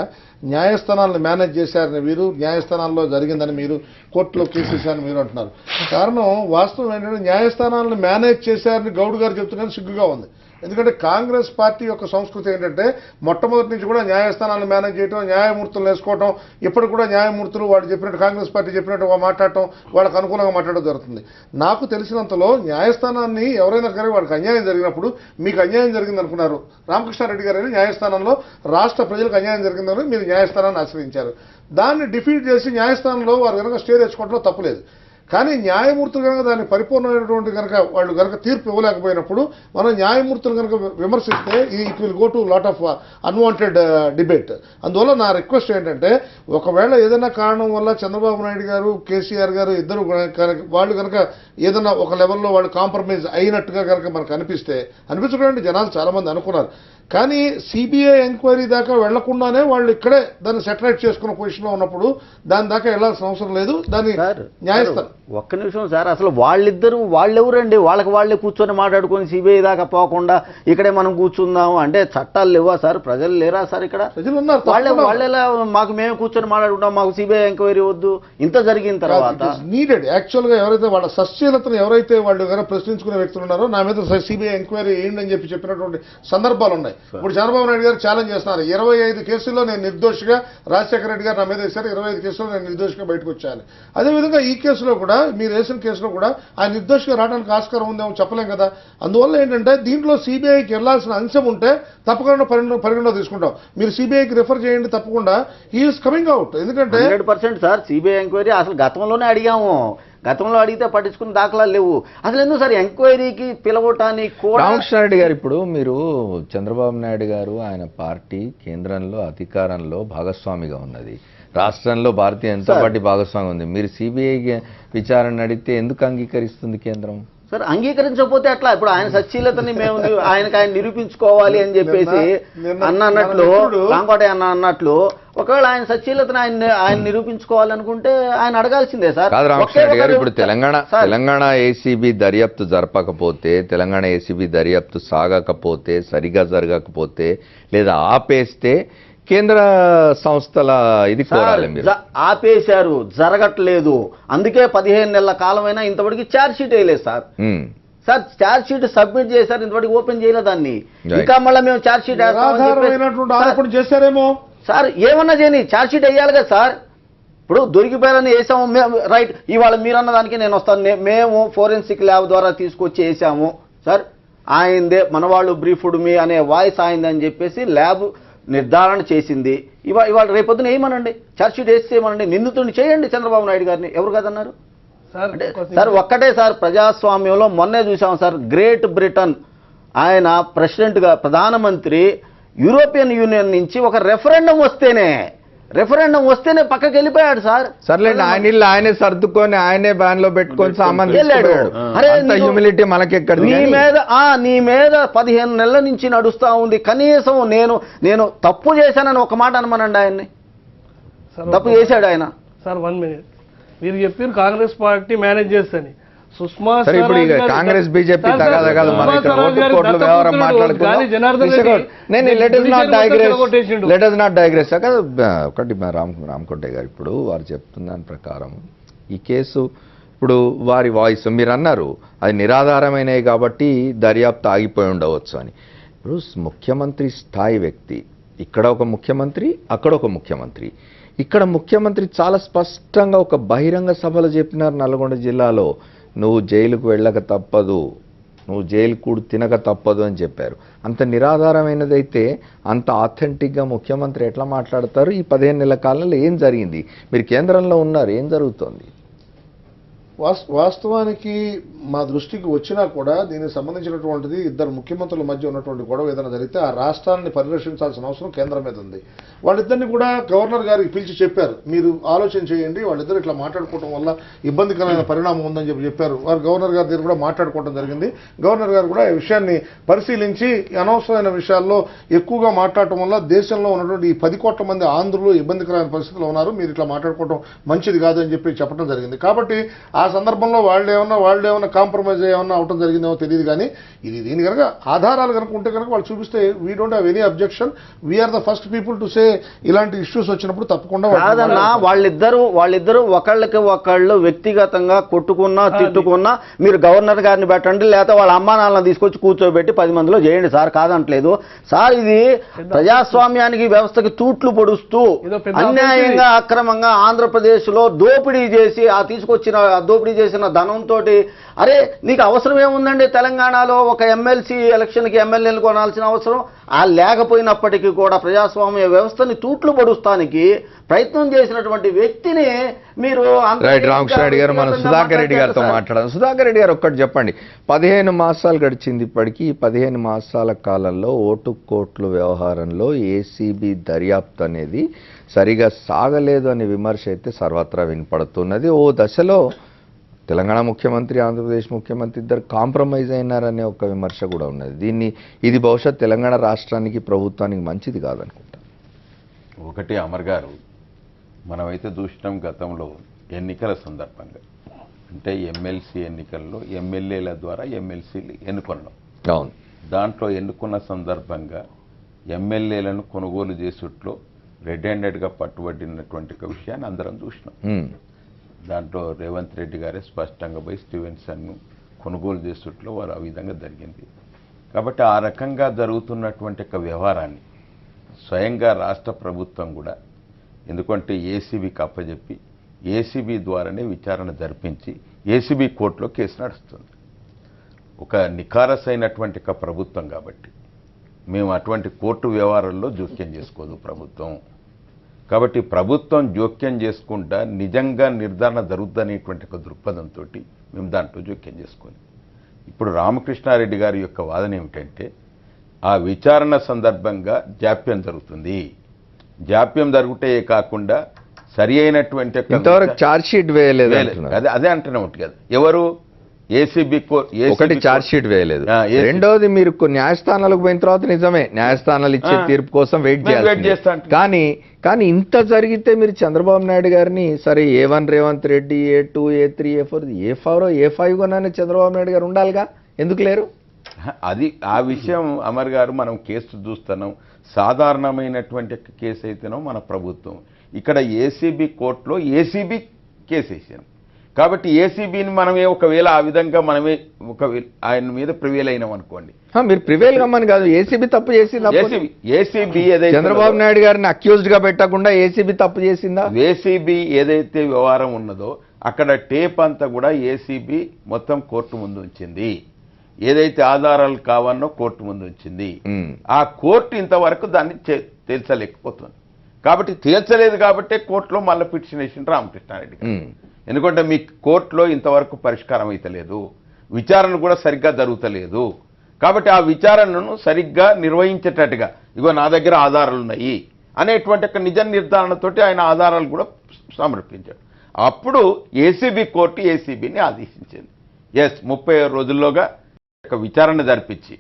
న్యాయస్థానాలను మేనేజ్ చేశారని మీరు, న్యాయస్థానాల్లో జరిగిందని మీరు, కోర్టులో కేసు వేశారని మీరు అంటున్నారు. కారణం వాస్తవం ఏంటంటే న్యాయస్థానాలను మేనేజ్ చేశారని గౌడ్ గారు చెప్తున్నారు, సిగ్గుగా ఉంది. ఎందుకంటే కాంగ్రెస్ పార్టీ యొక్క సంస్కృతి ఏంటంటే మొట్టమొదటి నుంచి కూడా న్యాయస్థానాలను మేనేజ్ చేయడం, న్యాయమూర్తులను వేసుకోవడం, ఇప్పుడు కూడా న్యాయమూర్తులు వాళ్ళు చెప్పినట్టు కాంగ్రెస్ పార్టీ చెప్పినట్టు మాట్లాడటం, వాళ్ళకు అనుకూలంగా మాట్లాడడం జరుగుతుంది. నాకు తెలిసినంతలో న్యాయస్థానాన్ని ఎవరైనా కానీ వాళ్ళకి అన్యాయం జరిగినప్పుడు, మీకు అన్యాయం జరిగింది అనుకున్నారు, రామకృష్ణారెడ్డి గారు న్యాయస్థానంలో రాష్ట్ర ప్రజలకు అన్యాయం జరిగిందని మీరు న్యాయస్థానాన్ని ఆశ్రయించారు. దాన్ని డిఫీట్ చేసి న్యాయస్థానంలో వారు కనుక స్టే తెచ్చుకోవడంలో తప్పులేదు. కానీ న్యాయమూర్తులు కనుక దాన్ని పరిపూర్ణమైనటువంటి కనుక వాళ్ళు కనుక తీర్పు ఇవ్వలేకపోయినప్పుడు మనం న్యాయమూర్తులు కనుక విమర్శిస్తే it will go to lot of unwanted debate. అందువల్ల నా రిక్వెస్ట్ ఏంటంటే, ఒకవేళ ఏదైనా కారణం వల్ల చంద్రబాబు నాయుడు గారు, కేసీఆర్ గారు ఇద్దరు వాళ్ళు కనుక ఏదైనా ఒక లెవెల్లో వాళ్ళు కాంప్రమైజ్ అయినట్టుగా కనుక మనకు అనిపించడం జనాలు చాలామంది అనుకున్నారు. కానీ సిబిఐ ఎంక్వైరీ దాకా వెళ్లకుండానే వాళ్ళు ఇక్కడే దాన్ని సెటిలైట్ చేసుకున్న పొజిషన్లో ఉన్నప్పుడు దాని దాకా వెళ్లాల్సిన అవసరం లేదు. దాన్ని న్యాయస్థానం. ఒక్క నిమిషం సార్, అసలు వాళ్ళెవరండి? వాళ్ళే కూర్చొని మాట్లాడుకొని సిబిఐ దాకా పోకుండా ఇక్కడే మనం కూర్చుందాము అంటే చట్టాలు లేవా సార్? ప్రజలు లేరా సార్? ఇక్కడ ప్రజలు ఉన్నారు. వాళ్ళెలా మేము కూర్చొని మాట్లాడుకుంటాం, మాకు సిబిఐ ఎంక్వైరీ వద్దు, ఇంత జరిగిన తర్వాత నీడెడ్. యాక్చువల్గా ఎవరైతే వాళ్ళ సస్యలతను ఎవరైతే వాళ్ళు కనుక ప్రశ్నించుకునే వ్యక్తులు ఉన్నారో నా మీద సిబిఐ ఎంక్వైరీ ఏంటి అని చెప్పినటువంటి సందర్భాలు ఉన్నాయి. ఉన్నాయి. ఇప్పుడు చంద్రబాబు నాయుడు గారు ఛాలెంజ్ చేస్తున్నారు, 25 కేసుల్లో నేను నిర్దోషిగా, రాజశేఖర రెడ్డి గారు నా మీద వేశారు, 25 కేసుల్లో నేను నిర్దోషిగా బయటకు వచ్చాను. అదేవిధంగా ఈ కేసులో కూడా, మీరు వేసిన కేసులో కూడా ఆయన నిర్దోషిగా రావడానికి ఆస్కారం ఉందేమో చెప్పలేం కదా. అందువల్ల ఏంటంటే దీంట్లో సిబిఐకి వెళ్లాల్సిన అంశం ఉంటే తప్పకుండా పరిగణలో తీసుకుంటాం. మీరు సిబిఐకి రిఫర్ చేయండి తప్పకుండా. He's coming out. ఎందుకంటే 100% సార్ సిబిఐ ఎంక్వైరీ అసలు గతంలోనే అడిగాము. గతంలో అడిగితే పట్టించుకున్న దాఖలాలు లేవు. అసలు ఎందుకు సార్ ఎంక్వైరీకి పిలవటానికి కూడా? రామకృష్ణారెడ్డి గారు, ఇప్పుడు మీరు చంద్రబాబు నాయుడు గారు ఆయన పార్టీ కేంద్రంలో అధికారంలో భాగస్వామిగా ఉన్నది, రాష్ట్రంలో భారతీయ జనతా పార్టీ భాగస్వామి ఉంది. మీరు సిబిఐ విచారణ అడిగితే ఎందుకు అంగీకరిస్తుంది కేంద్రం? సార్ అంగీకరించకపోతే అట్లా ఇప్పుడు ఆయన సచ్చీలతని మేము ఆయన నిరూపించుకోవాలి అని చెప్పేసి అన్నట్లు రాంకోట అన్నట్లు ఒకవేళ ఆయన సచ్చీలతను ఆయన నిరూపించుకోవాలనుకుంటే ఆయన అడగాల్సిందే సార్. కాదు రామకృష్ణారెడ్డి గారు, ఇప్పుడు తెలంగాణ ఏసీబీ దర్యాప్తు జరపకపోతే, తెలంగాణ ఏసీబీ దర్యాప్తు సాగకపోతే, సరిగా జరగకపోతే లేదా ఆపేస్తే కేంద్ర సంస్థల ఇది కోరాలి మీరు. ఆపేశారు, జరగట్లేదు. అందుకే 15 నెలల కాలమైనా ఇంతవరకు ఛార్జ్ షీట్ వేయలేదు sir. Sir charge sheet submit చేశారు, ఇంతవరకు ఓపెన్ చేయలేదు దాన్ని. ఇంకా మళ్ళీ మేము ఛార్జ్ షీట్ చేస్తారేమో సార్. ఏమన్నా చేయని ఛార్జ్ షీట్ వేయాలి కదా సార్. ఇప్పుడు దొరికిపోయారని వేసాము, రైట్. ఇవాళ మీరన్న దానికి నేను వస్తాను. మేము ఫోరెన్సిక్ ల్యాబ్ ద్వారా తీసుకొచ్చి వేసాము సార్. ఆయిందే మనవాళ్ళు బ్రీఫ్డ్ మీ అనే వాయిస్ ఆయిందని చెప్పేసి ల్యాబ్ నిర్ధారణ చేసింది. ఇవాళ రేపొద్దున ఏమనండి, ఛార్జ్ షీట్ వేసి ఏమనండి, నిందితుడిని చేయండి చంద్రబాబు నాయుడు గారిని. ఎవరు కదన్నారు సార్? ఒక్కటే సార్, ప్రజాస్వామ్యంలో మొన్నే చూసాం సార్, గ్రేట్ బ్రిటన్ ఆయన ప్రెసిడెంట్గా, ప్రధానమంత్రి యూరోపియన్ యూనియన్ నుంచి ఒక రెఫరెండం వస్తేనే పక్కకి వెళ్ళిపోయాడు సార్. సర్లేండి, ఆయనే సర్దుకొని ఆయనే బ్యాన్ లో పెట్టుకొని సామాన్ హ్యూమిలిటీ మనకెక్కడ? నీ మీద 15 నెలల నుంచి నడుస్తా ఉంది. కనీసం నేను తప్పు చేశానని ఒక మాట అనమనండి ఆయన్ని. తప్పు చేశాడు ఆయన. సార్ 1 మినిట్, మీరు చెప్పారు కాంగ్రెస్ పార్టీ మేనేజ్ చేస్తని. సుష్మా ఇప్పుడు కాంగ్రెస్ బీజేపీ తగాదగాదు, మన ఇక్కడ ఓటు కోట్ల వ్యవహారం మాట్లాడుకుంటున్నాం. ఒకటి రామకోటే గారు, ఇప్పుడు వారు చెప్తున్న దాని ప్రకారం ఈ కేసు, ఇప్పుడు వారి వాయిస్ మీరు అన్నారు అది నిరాధారమైనవి కాబట్టి దర్యాప్తు ఆగిపోయి ఉండవచ్చు అని. ఇప్పుడు ముఖ్యమంత్రి స్థాయి వ్యక్తి, ఇక్కడ ఒక ముఖ్యమంత్రి, అక్కడ ఒక ముఖ్యమంత్రి. ఇక్కడ ముఖ్యమంత్రి చాలా స్పష్టంగా ఒక బహిరంగ సభలో చెప్పినారు, నల్గొండ జిల్లాలో నువ్వు జైలుకు వెళ్ళక తప్పదు, నువ్వు జైలు కూడు తినక తప్పదు అని చెప్పారు. అంత నిరాధారమైనదైతే అంత ఆథెంటిక్గా ముఖ్యమంత్రి ఎట్లా మాట్లాడతారు? ఈ 15 నెలల కాలంలో ఏం జరిగింది? మీరు కేంద్రంలో ఉన్నారు, ఏం జరుగుతోంది? వాస్తవానికి మా దృష్టికి వచ్చినా కూడా దీనికి సంబంధించినటువంటిది ఇద్దరు ముఖ్యమంత్రుల మధ్య ఉన్నటువంటి గొడవ ఏదైనా జరిగితే ఆ రాష్ట్రాన్ని పరిరక్షించాల్సిన అవసరం కేంద్రం మీద ఉంది. వాళ్ళిద్దరిని కూడా గవర్నర్ గారికి పిలిచి చెప్పారు, మీరు ఆలోచన చేయండి, వాళ్ళిద్దరు ఇట్లా మాట్లాడుకోవడం వల్ల ఇబ్బందికరమైన పరిణామం ఉందని చెప్పారు. వారు గవర్నర్ గారి దగ్గర కూడా మాట్లాడుకోవడం జరిగింది. గవర్నర్ గారు కూడా ఈ విషయాన్ని పరిశీలించి అనవసరమైన విషయాల్లో ఎక్కువగా మాట్లాడటం వల్ల దేశంలో ఉన్నటువంటి ఈ 10 కోట్ల మంది ఆంధ్రులు ఇబ్బందికరమైన పరిస్థితుల్లో ఉన్నారు, మీరు ఇట్లా మాట్లాడుకోవడం మంచిది కాదని చెప్పడం జరిగింది. కాబట్టి ఆ సందర్భంలో వాళ్ళు ఏమన్నా కాంప్రమైజ్ ఏమన్నా అవటం జరిగిందేమో తెలియదు. కానీ దీని కనుక ఆధారాలు కనుక ఉంటే కనుక వాళ్ళు చూపిస్తే we don't have any objection. We are the first people to say ఇలాంటి ఇష్యూస్ వచ్చినప్పుడు తప్పకుండా. వాళ్ళిద్దరు ఒకళ్ళకి ఒకళ్ళు వ్యక్తిగతంగా కొట్టుకున్నా తిట్టుకున్నా మీరు గవర్నర్ గారిని పెట్టండి, లేకపోతే వాళ్ళ అమ్మా నాన్నలను తీసుకొచ్చి కూర్చోబెట్టి 10 మందిలో చేయండి సార్, కాదంటలేదు సార్. ఇది ప్రజాస్వామ్యానికి వ్యవస్థకి తూట్లు పొడుస్తూ అన్యాయంగా అక్రమంగా ఆంధ్రప్రదేశ్ లో దోపిడీ చేసి దోపిడీ చేసిన ధనంతో, అరే నీకు అవసరం ఏముందండి తెలంగాణలో ఒక ఎమ్మెల్సీ ఎలక్షన్కి ఎమ్మెల్యేలు కొనాల్సిన అవసరం లేకపోయినప్పటికీ కూడా ప్రజాస్వామ్య వ్యవస్థని తూట్లు పడుస్తానికి ప్రయత్నం చేసినటువంటి వ్యక్తిని మీరు రామకృష్ణారెడ్డి గారు, మనం సుధాకర్ రెడ్డి గారితో మాట్లాడాలి. సుధాకర్ రెడ్డి గారు ఒక్కటి చెప్పండి, 15 మాసాలు గడిచింది ఇప్పటికీ. 15 మాసాల కాలంలో ఓటు కోట్ల వ్యవహారంలో ఏసీబీ దర్యాప్తు అనేది సరిగా సాగలేదు అనే విమర్శ అయితే సర్వత్రా వినపడుతున్నది. ఓ దశలో తెలంగాణ ముఖ్యమంత్రి, ఆంధ్రప్రదేశ్ ముఖ్యమంత్రి ఇద్దరు కాంప్రమైజ్ అయినారనే ఒక విమర్శ కూడా ఉన్నది. ఇది బహుశా తెలంగాణ రాష్ట్రానికి, ప్రభుత్వానికి మంచిది కాదనుకుంటా. ఒకటి అమర్ గారు, మనమైతే చూసినాం గతంలో ఎన్నికల సందర్భంగా, అంటే ఎమ్మెల్సీ ఎన్నికల్లో ఎమ్మెల్యేల ద్వారా ఎమ్మెల్సీలు ఎన్నుకున్నాం. అవును, దాంట్లో ఎన్నుకున్న సందర్భంగా ఎమ్మెల్యేలను కొనుగోలు చేసుట్లో రెడ్ హ్యాండెడ్గా పట్టుబడినటువంటి విషయాన్ని అందరం చూసినాం. దాంట్లో రేవంత్ రెడ్డి గారే స్పష్టంగా పోయి స్టీవెన్సన్ను కొనుగోలు చేసేట్లో వారు ఆ విధంగా జరిగింది. కాబట్టి ఆ రకంగా జరుగుతున్నటువంటి ఒక వ్యవహారాన్ని స్వయంగా రాష్ట్ర ప్రభుత్వం కూడా, ఎందుకంటే ఏసీబీకి అప్పచెప్పి ఏసీబీ ద్వారానే విచారణ జరిపించి ఏసీబీ కోర్టులో కేసు నడుస్తుంది. ఒక నిఖారసైనటువంటి ఒక ప్రభుత్వం కాబట్టి మేము అటువంటి కోర్టు వ్యవహారాల్లో జోక్యం చేసుకోదు ప్రభుత్వం. కాబట్టి ప్రభుత్వం జోక్యం చేసుకుంటా నిజంగా నిర్ధారణ జరుగుద్దనేటువంటి ఒక దృక్పథంతో మేము దాంట్లో జోక్యం చేసుకోవాలి. ఇప్పుడు రామకృష్ణారెడ్డి గారి యొక్క వాదన ఏమిటంటే ఆ విచారణ సందర్భంగా జాప్యం జరుగుతుంది. జాప్యం జరుగుటే కాకుండా సరి అయినటువంటి ఇంతవరకు ఛార్జ్ షీట్ వేయలేదు. అదే అంటున్నా ఉంటుంది కదా, ఎవరు ఏసీబీ ఒకటి ఛార్జ్ షీట్ వేయలేదు, రెండోది మీరు న్యాయస్థానాలకు పోయిన తర్వాత నిజమే న్యాయస్థానాలు ఇచ్చే తీర్పు కోసం వెయిట్ చేస్తారు. కానీ ఇంత జరిగితే మీరు చంద్రబాబు నాయుడు గారిని సరే A1 Revanth Reddy, A2, A3, A4, A4, A5 గానే చంద్రబాబు నాయుడు గారు ఉండాలిగా, ఎందుకు లేరు? అది ఆ విషయం అమర్ గారు మనం కేసు చూస్తున్నాం. సాధారణమైనటువంటి కేసు అయితేనో మన ప్రభుత్వం ఇక్కడ ఏసీబీ కోర్టులో ఏసీబీ కేసు వేసాం కాబట్టి ఏసీబీని మనమే ఒకవేళ ఆ విధంగా మనమే ఆయన మీద ప్రివేల్ అయినాం అనుకోండి. మీరు ప్రివేల్ కమ్మని కాదు, ఏసీబీ తప్పు చేసింది. ఏసీబీ ఏదైతే చంద్రబాబు నాయుడు గారిని అక్యూజ్డ్ గా పెట్టకుండా ఏసీబీ తప్పు చేసిందా? ఏసీబీ ఏదైతే వ్యవహారం ఉన్నదో అక్కడ టేప్ అంతా కూడా ఏసీబీ మొత్తం కోర్టు ముందు ఉంచింది. ఏదైతే ఆధారాలు కావాలనో కోర్టు ముందు ఉంచింది. ఆ కోర్టు ఇంతవరకు దాన్ని తేల్చలేకపోతుంది. కాబట్టి తేల్చలేదు కాబట్టి కోర్టులో మళ్ళీ పిటిషన్ వేసిన రామకృష్ణారెడ్డి గారు. ఎందుకంటే మీ కోర్టులో ఇంతవరకు పరిష్కారం అయితలేదు, విచారణ కూడా సరిగ్గా జరుగుతలేదు. కాబట్టి ఆ విచారణను సరిగ్గా నిర్వహించేటట్టుగా ఇగో నా దగ్గర ఆధారాలు ఉన్నాయి అనేటువంటి ఒక నిజ నిర్ధారణతోటి ఆయన ఆధారాలు కూడా సమర్పించాడు. అప్పుడు ఏసీబీ కోర్టు ఏసీబీని ఆదేశించింది, 30 రోజుల్లోగా ఒక విచారణ జరిపించి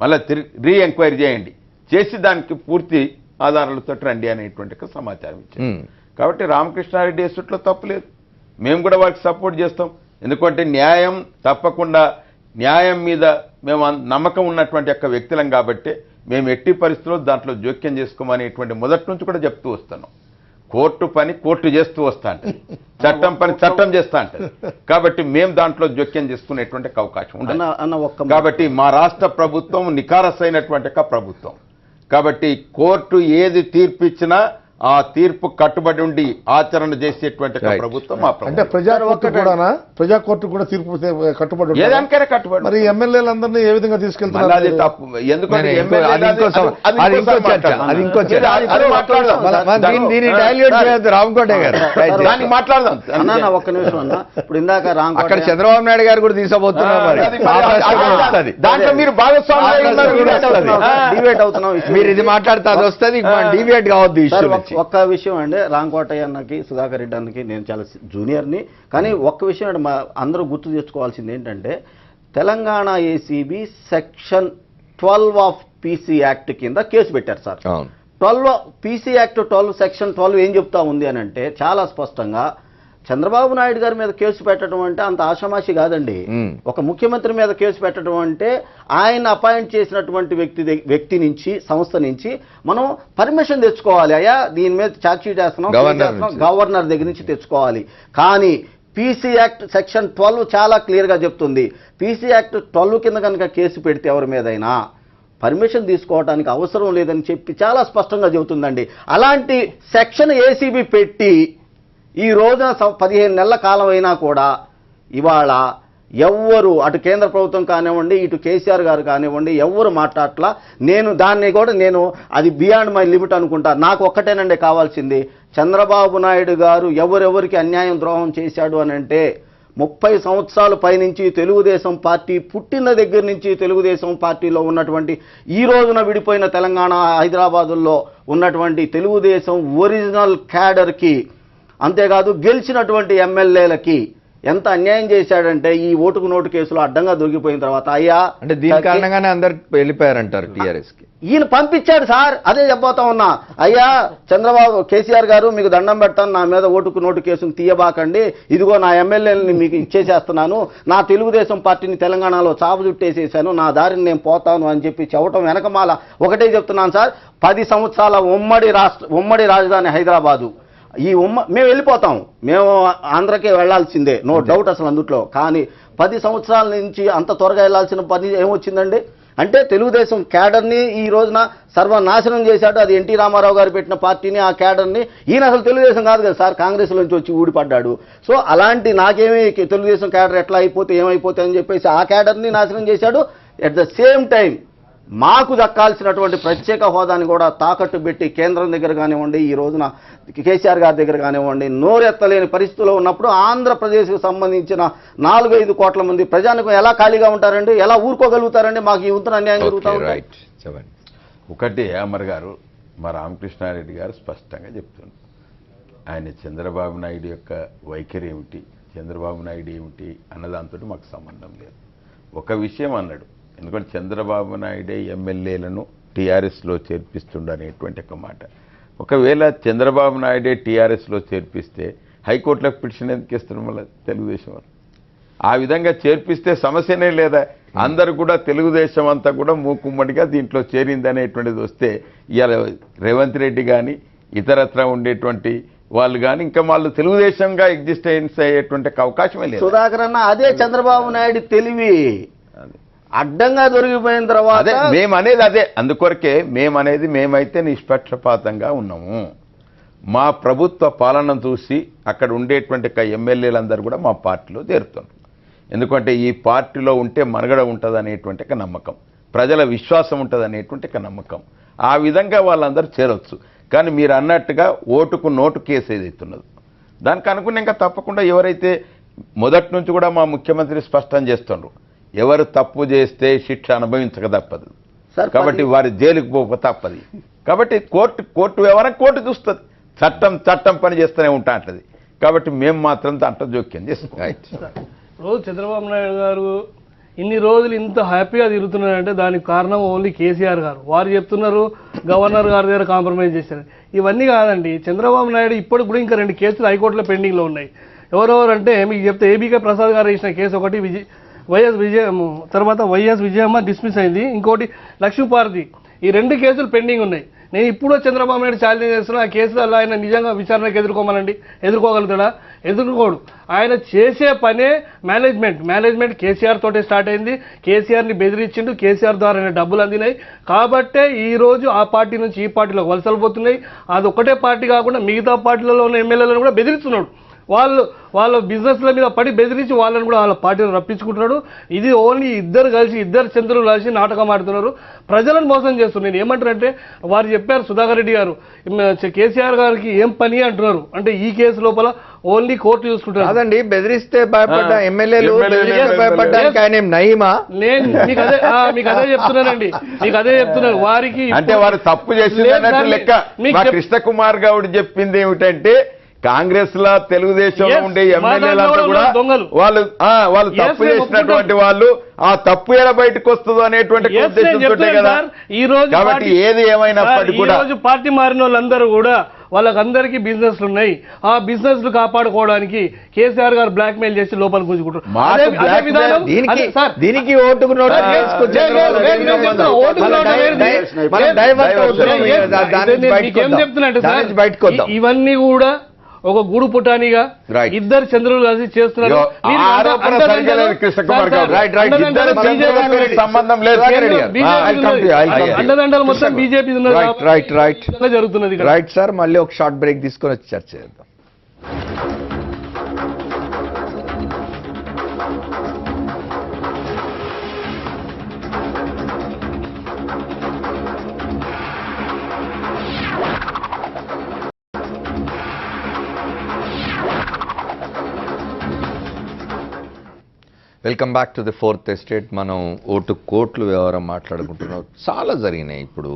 మళ్ళీ రీ ఎంక్వైరీ చేయండి, చేసి దానికి పూర్తి ఆధారాలతో రండి అనేటువంటి సమాచారం ఇచ్చింది. కాబట్టి రామకృష్ణారెడ్డి ఎస్టులో తప్పులేదు, మేము కూడా వారికి సపోర్ట్ చేస్తాం. ఎందుకంటే న్యాయం తప్పకుండా, న్యాయం మీద మేము నమ్మకం ఉన్నటువంటి యొక్క వ్యక్తులం కాబట్టి మేము ఎట్టి పరిస్థితుల్లో దాంట్లో జోక్యం చేసుకోమనేటువంటి మొదటి నుంచి కూడా చెప్తూ వస్తున్నాం. కోర్టు పని కోర్టు చేస్తూ వస్తా అంటే, చట్టం పని చట్టం చేస్తా అంటది. కాబట్టి మేము దాంట్లో జోక్యం చేసుకునేటువంటి అవకాశం ఉండదు. కాబట్టి మా రాష్ట్ర ప్రభుత్వం నిఖారసైనటువంటి ప్రభుత్వం. కాబట్టి కోర్టు ఏది తీర్పు ఇచ్చినా ఆ తీర్పు కట్టుబడి ఉండి ఆచరణ చేసేటువంటి ప్రభుత్వం మా ప్రభుత్వం. అంటే ప్రజా కోర్టు కూడా తీర్పు కట్టుబడి ఏదానికైనా కట్టుబడి. మరి ఎమ్మెల్యేలందరినీ ఏ విధంగా తీసుకెళ్తారు? అది తప్పు. ఎందుకంటే మాట్లాడదాం ఒక్క నిమిషం అన్న. ఇప్పుడు ఇందాక అక్కడ చంద్రబాబు నాయుడు గారు కూడా తీసుకోబోతున్నారు. దాంట్లో మీరు డిబేట్ అవుతున్నాం. మీరు ఇది మాట్లాడితే అది వస్తుంది, డిబేట్ కావద్దు. ఒక్క విషయం అండి, రాంకోటయ్య అన్నకి, సుధాకర్ రెడ్డి అన్నకి నేను చాలా జూనియర్ని, కానీ ఒక్క విషయం అంటే అందరూ గుర్తు తెచ్చుకోవాల్సింది ఏంటంటే Telangana ACB section 12 of PC act కింద కేసు పెట్టారు సార్. 12 పీసీ యాక్ట్ 12 సెక్షన్ 12 ఏం చెప్తా ఉంది అని అంటే చాలా స్పష్టంగా చంద్రబాబు నాయుడు గారి మీద కేసు పెట్టడం అంటే అంత ఆషామాషి కాదండి. ఒక ముఖ్యమంత్రి మీద కేసు పెట్టడం అంటే ఆయన అపాయింట్ చేసినటువంటి వ్యక్తి నుంచి, సంస్థ నుంచి మనం పర్మిషన్ తెచ్చుకోవాలి. అయ్యా దీని మీద ఛార్జ్ షీట్ వేస్తున్నాం, గవర్నర్ దగ్గర నుంచి తెచ్చుకోవాలి. కానీ పీసీ యాక్ట్ సెక్షన్ 12 చాలా క్లియర్గా చెప్తుంది, పీసీ యాక్ట్ 12 కింద కనుక కేసు పెడితే ఎవరి మీదైనా పర్మిషన్ తీసుకోవడానికి అవసరం లేదని చెప్పి చాలా స్పష్టంగా చెబుతుందండి. అలాంటి సెక్షన్ ఏసీబీ పెట్టి ఈ రోజున 15 నెలల కాలం అయినా కూడా ఇవాళ ఎవ్వరు, అటు కేంద్ర ప్రభుత్వం కానివ్వండి, ఇటు కేసీఆర్ గారు కానివ్వండి, ఎవ్వరు మాట్లాడట్లా. దాన్ని కూడా నేను అది బియాండ్ మై లిమిట్ అనుకుంటా. నాకు ఒక్కటేనండి కావాల్సింది, చంద్రబాబు నాయుడు గారు ఎవరెవరికి అన్యాయం ద్రోహం చేశాడు అని అంటే 30 సంవత్సరాల పైనుంచి తెలుగుదేశం పార్టీ పుట్టిన దగ్గర నుంచి తెలుగుదేశం పార్టీలో ఉన్నటువంటి, ఈ రోజున విడిపోయిన తెలంగాణ హైదరాబాదుల్లో ఉన్నటువంటి తెలుగుదేశం ఒరిజినల్ క్యాడర్కి, అంతేకాదు గెలిచినటువంటి ఎమ్మెల్యేలకి ఎంత అన్యాయం చేశాడంటే ఈ ఓటుకు నోటు కేసులో అడ్డంగా దొరికిపోయిన తర్వాత అయ్యా అంటే దీని కారణంగానే అందరు వెళ్ళిపోయారంటారు టీఆర్ఎస్ కి. ఈయన పంపించాడు సార్, అదే చెప్పబోతా ఉన్నా. అయ్యా చంద్రబాబు, కేసీఆర్ గారు మీకు దండం పెడతాను, నా మీద ఓటుకు నోటు కేసును తీయబాకండి, ఇదిగో నా ఎమ్మెల్యేలని మీకు ఇచ్చేసేస్తున్నాను, నా తెలుగుదేశం పార్టీని తెలంగాణలో చాపు చుట్టేసేసాను, నా దారిని నేను పోతాను అని చెప్పి చెప్పడం వెనకమాల ఒకటే చెప్తున్నాను సార్, 10 సంవత్సరాల ఉమ్మడి రాజధాని హైదరాబాదు, మేము వెళ్ళిపోతాం, మేము ఆంధ్రకే వెళ్లాల్సిందే, నో డౌట్ అసలు అందుట్లో. కానీ 10 సంవత్సరాల నుంచి అంత త్వరగా వెళ్లాల్సిన పని ఏమొచ్చిందండి? అంటే తెలుగుదేశం క్యాడర్ని ఈ రోజున సర్వనాశనం చేశాడు. అది ఎన్టీ రామారావు గారు పెట్టిన పార్టీని, ఆ క్యాడర్ని. ఈయన అసలు తెలుగుదేశం కాదు కదా సార్, కాంగ్రెస్ నుంచి వచ్చి ఊడిపడ్డాడు. సో అలాంటి నాకేమీ తెలుగుదేశం క్యాడర్ ఎట్లా అయిపోతే ఏమైపోతే అని చెప్పేసి ఆ క్యాడర్ని నాశనం చేశాడు. ఎట్ ద సేమ్ టైం మాకు దక్కాల్సినటువంటి ప్రత్యేక హోదాని కూడా తాకట్టు పెట్టి కేంద్రం దగ్గర కానివ్వండి, ఈ రోజున కేసీఆర్ గారి దగ్గర కానివ్వండి, నోరెత్తలేని పరిస్థితిలో ఉన్నప్పుడు ఆంధ్రప్రదేశ్కు సంబంధించిన 4-5 కోట్ల మంది ప్రజానికం ఎలా ఖాళీగా ఉంటారండి? ఎలా ఊరుకోగలుగుతారండి? మాకు ఈ వంతున అన్యాయం జరుగుతా ఉంది. రైట్ చెప్పండి. ఒకటి అమర్ గారు, మా రామకృష్ణారెడ్డి గారు స్పష్టంగా చెప్తున్నారు. ఆయన చంద్రబాబు నాయుడు యొక్క వైఖరి ఏమిటి, చంద్రబాబు నాయుడు ఏమిటి అన్నదాంతో మాకు సంబంధం లేదు. ఒక విషయం అన్నాడు, ఎందుకంటే చంద్రబాబు నాయుడే ఎమ్మెల్యేలను టీఆర్ఎస్లో చేర్పిస్తుండనేటువంటి ఒక మాట. ఒకవేళ చంద్రబాబు నాయుడే టీఆర్ఎస్లో చేర్పిస్తే హైకోర్టులకు పిటిషన్ ఎందుకు ఇస్తారు మళ్ళీ తెలుగుదేశం వాళ్ళు? ఆ విధంగా చేర్పిస్తే సమస్యనే లేదా? అందరూ కూడా తెలుగుదేశం అంతా కూడా మూకుమ్మడిగా దీంట్లో చేరింది అనేటువంటిది వస్తే ఇవాళ రేవంత్ రెడ్డి కానీ ఇతరత్ర ఉండేటువంటి వాళ్ళు కానీ ఇంకా వాళ్ళు తెలుగుదేశంగా ఎగ్జిస్టెన్స్ అయ్యేటువంటి అవకాశమే లేదు. సుధాకర్ అన్న, అదే చంద్రబాబు నాయుడు తెలివి. అడ్డంగా దొరికిపోయిన తర్వాత మేమనేది అదే. అందుకొరకే మేమైతే నిష్పక్షపాతంగా ఉన్నాము. మా ప్రభుత్వ పాలన చూసి అక్కడ ఉండేటువంటి ఎమ్మెల్యేలందరూ కూడా మా పార్టీలో చేరుతున్నారు. ఎందుకంటే ఈ పార్టీలో ఉంటే మనుగడ ఉంటుంది అనేటువంటి ఒక నమ్మకం, ప్రజల విశ్వాసం ఉంటుంది అనేటువంటి ఒక నమ్మకం. ఆ విధంగా వాళ్ళందరూ చేరవచ్చు. కానీ మీరు అన్నట్టుగా ఓటుకు నోటు కేసు ఏదైతున్నదో దానికి అనుకుని ఇంకా తప్పకుండా ఎవరైతే మొదటి నుంచి కూడా మా ముఖ్యమంత్రి స్పష్టం చేస్తున్నారు, ఎవరు తప్పు చేస్తే శిక్ష అనుభవించక తప్పదు. కాబట్టి వారి జైలుకు పోక తప్పది. కాబట్టి కోర్టు వ్యవహారం కోర్టు చూస్తుంది. చట్టం పని చేస్తూనే ఉంటా అంటది. కాబట్టి మేము మాత్రం దాంట్లో జోక్యం చేసుకోవాలి. రోజు చంద్రబాబు నాయుడు గారు ఇన్ని రోజులు ఇంత హ్యాపీగా తిరుగుతున్నారంటే దానికి కారణం ఓన్లీ కేసీఆర్ గారు. వారు చెప్తున్నారు గవర్నర్ గారి దగ్గర కాంప్రమైజ్ చేశారు. ఇవన్నీ కాదండి. చంద్రబాబు నాయుడు ఇప్పటికి కూడా ఇంకా 2 కేసులు హైకోర్టులో పెండింగ్లో ఉన్నాయి. ఎవరెవరంటే మీకు చెప్తే ఏబీకే ప్రసాద్ గారు వేసిన కేసు ఒకటి, తర్వాత వైఎస్ విజయమ్మ డిస్మిస్ అయింది, ఇంకోటి లక్ష్మీపార్వతి. ఈ 2 కేసులు పెండింగ్ ఉన్నాయి. నేను ఇప్పుడు చంద్రబాబు నాయుడు ఛాలెంజ్ చేస్తున్నా, ఆ కేసులలో ఆయన నిజంగా విచారణకు ఎదుర్కోమనండి. ఎదుర్కోగలుగుతాడా? ఎదుర్కోడు. ఆయన చేసే పనే మేనేజ్మెంట్ కేసీఆర్ తోటే స్టార్ట్ అయింది. కేసీఆర్ని బెదిరించిండు, కేసీఆర్ ద్వారా డబ్బులు అందినాయి. కాబట్టే ఈ రోజు ఆ పార్టీ నుంచి ఈ పార్టీలోకి వలసలు పోతున్నాయి. అది ఒకటే పార్టీ కాకుండా మిగతా పార్టీలలో ఉన్న ఎమ్మెల్యేలను కూడా బెదిరిస్తున్నాడు. వాళ్ళ బిజినెస్ల మీద పడి బెదిరించి వాళ్ళని కూడా వాళ్ళ పార్టీలో రప్పించుకుంటున్నాడు. ఇది ఓన్లీ ఇద్దరు చంద్రులు కలిసి నాటకం ఆడుతున్నారు, ప్రజలను మోసం చేస్తున్నారు. నేను ఏమంటారంటే, వారు చెప్పారు సుధాకర్ రెడ్డి గారు, కేసీఆర్ గారికి ఏం పని అంటున్నారు అంటే ఈ కేసు లోపల ఓన్లీ కోర్టు చూసుకుంటారు. కాదండి, బెదిరిస్తే భయపడ్డ ఎమ్మెల్యేలు భయపడ్డానికి ఆయన నయమా? నేను మీకు అదే చెప్తున్నానండి, వారికి అంటే వారు తప్పు చేసిందన్నట్టు లెక్క. కృష్ణకుమార్ గౌడ్ చెప్పింది ఏమిటంటే, కాంగ్రెస్ లా తెలుగుదేశంలో ఉండే ఎమ్మెల్యేలంతా కూడా వాళ్ళు తప్పు చేసినటువంటి వాళ్ళు ఆ తప్పు ఎలా బయటకు వస్తుందో అనేటువంటి ఉద్దేశంతో కదా. కాబట్టి ఏది ఏమైనప్పటికీ కూడా పార్టీ మారిన వాళ్ళందరూ కూడా వాళ్ళకందరికీ బిజినెస్లు ఉన్నాయి. ఆ బిజినెస్ లు కాపాడుకోవడానికి కేసీఆర్ గారు బ్లాక్ మెయిల్ చేసి లోపల గుంజుకుంటారు. దీనికి ఓటుకు ఇవన్నీ కూడా ఒక గూడు పుటానిగా ఇద్దరు చంద్రులు కలిసి చేస్తున్నారు. సంబంధం లేదు. అండదండలు మొత్తం బీజేపీ జరుగుతున్నది. రైట్ సార్, మళ్ళీ ఒక షార్ట్ బ్రేక్ తీసుకొని వచ్చి చర్చ చేద్దాం. Welcome back to the fourth estate. మనం ఓటు కోట్లు వ్యవహారం మాట్లాడుకుంటున్నాం. చాలా జరిగినాయి. ఇప్పుడు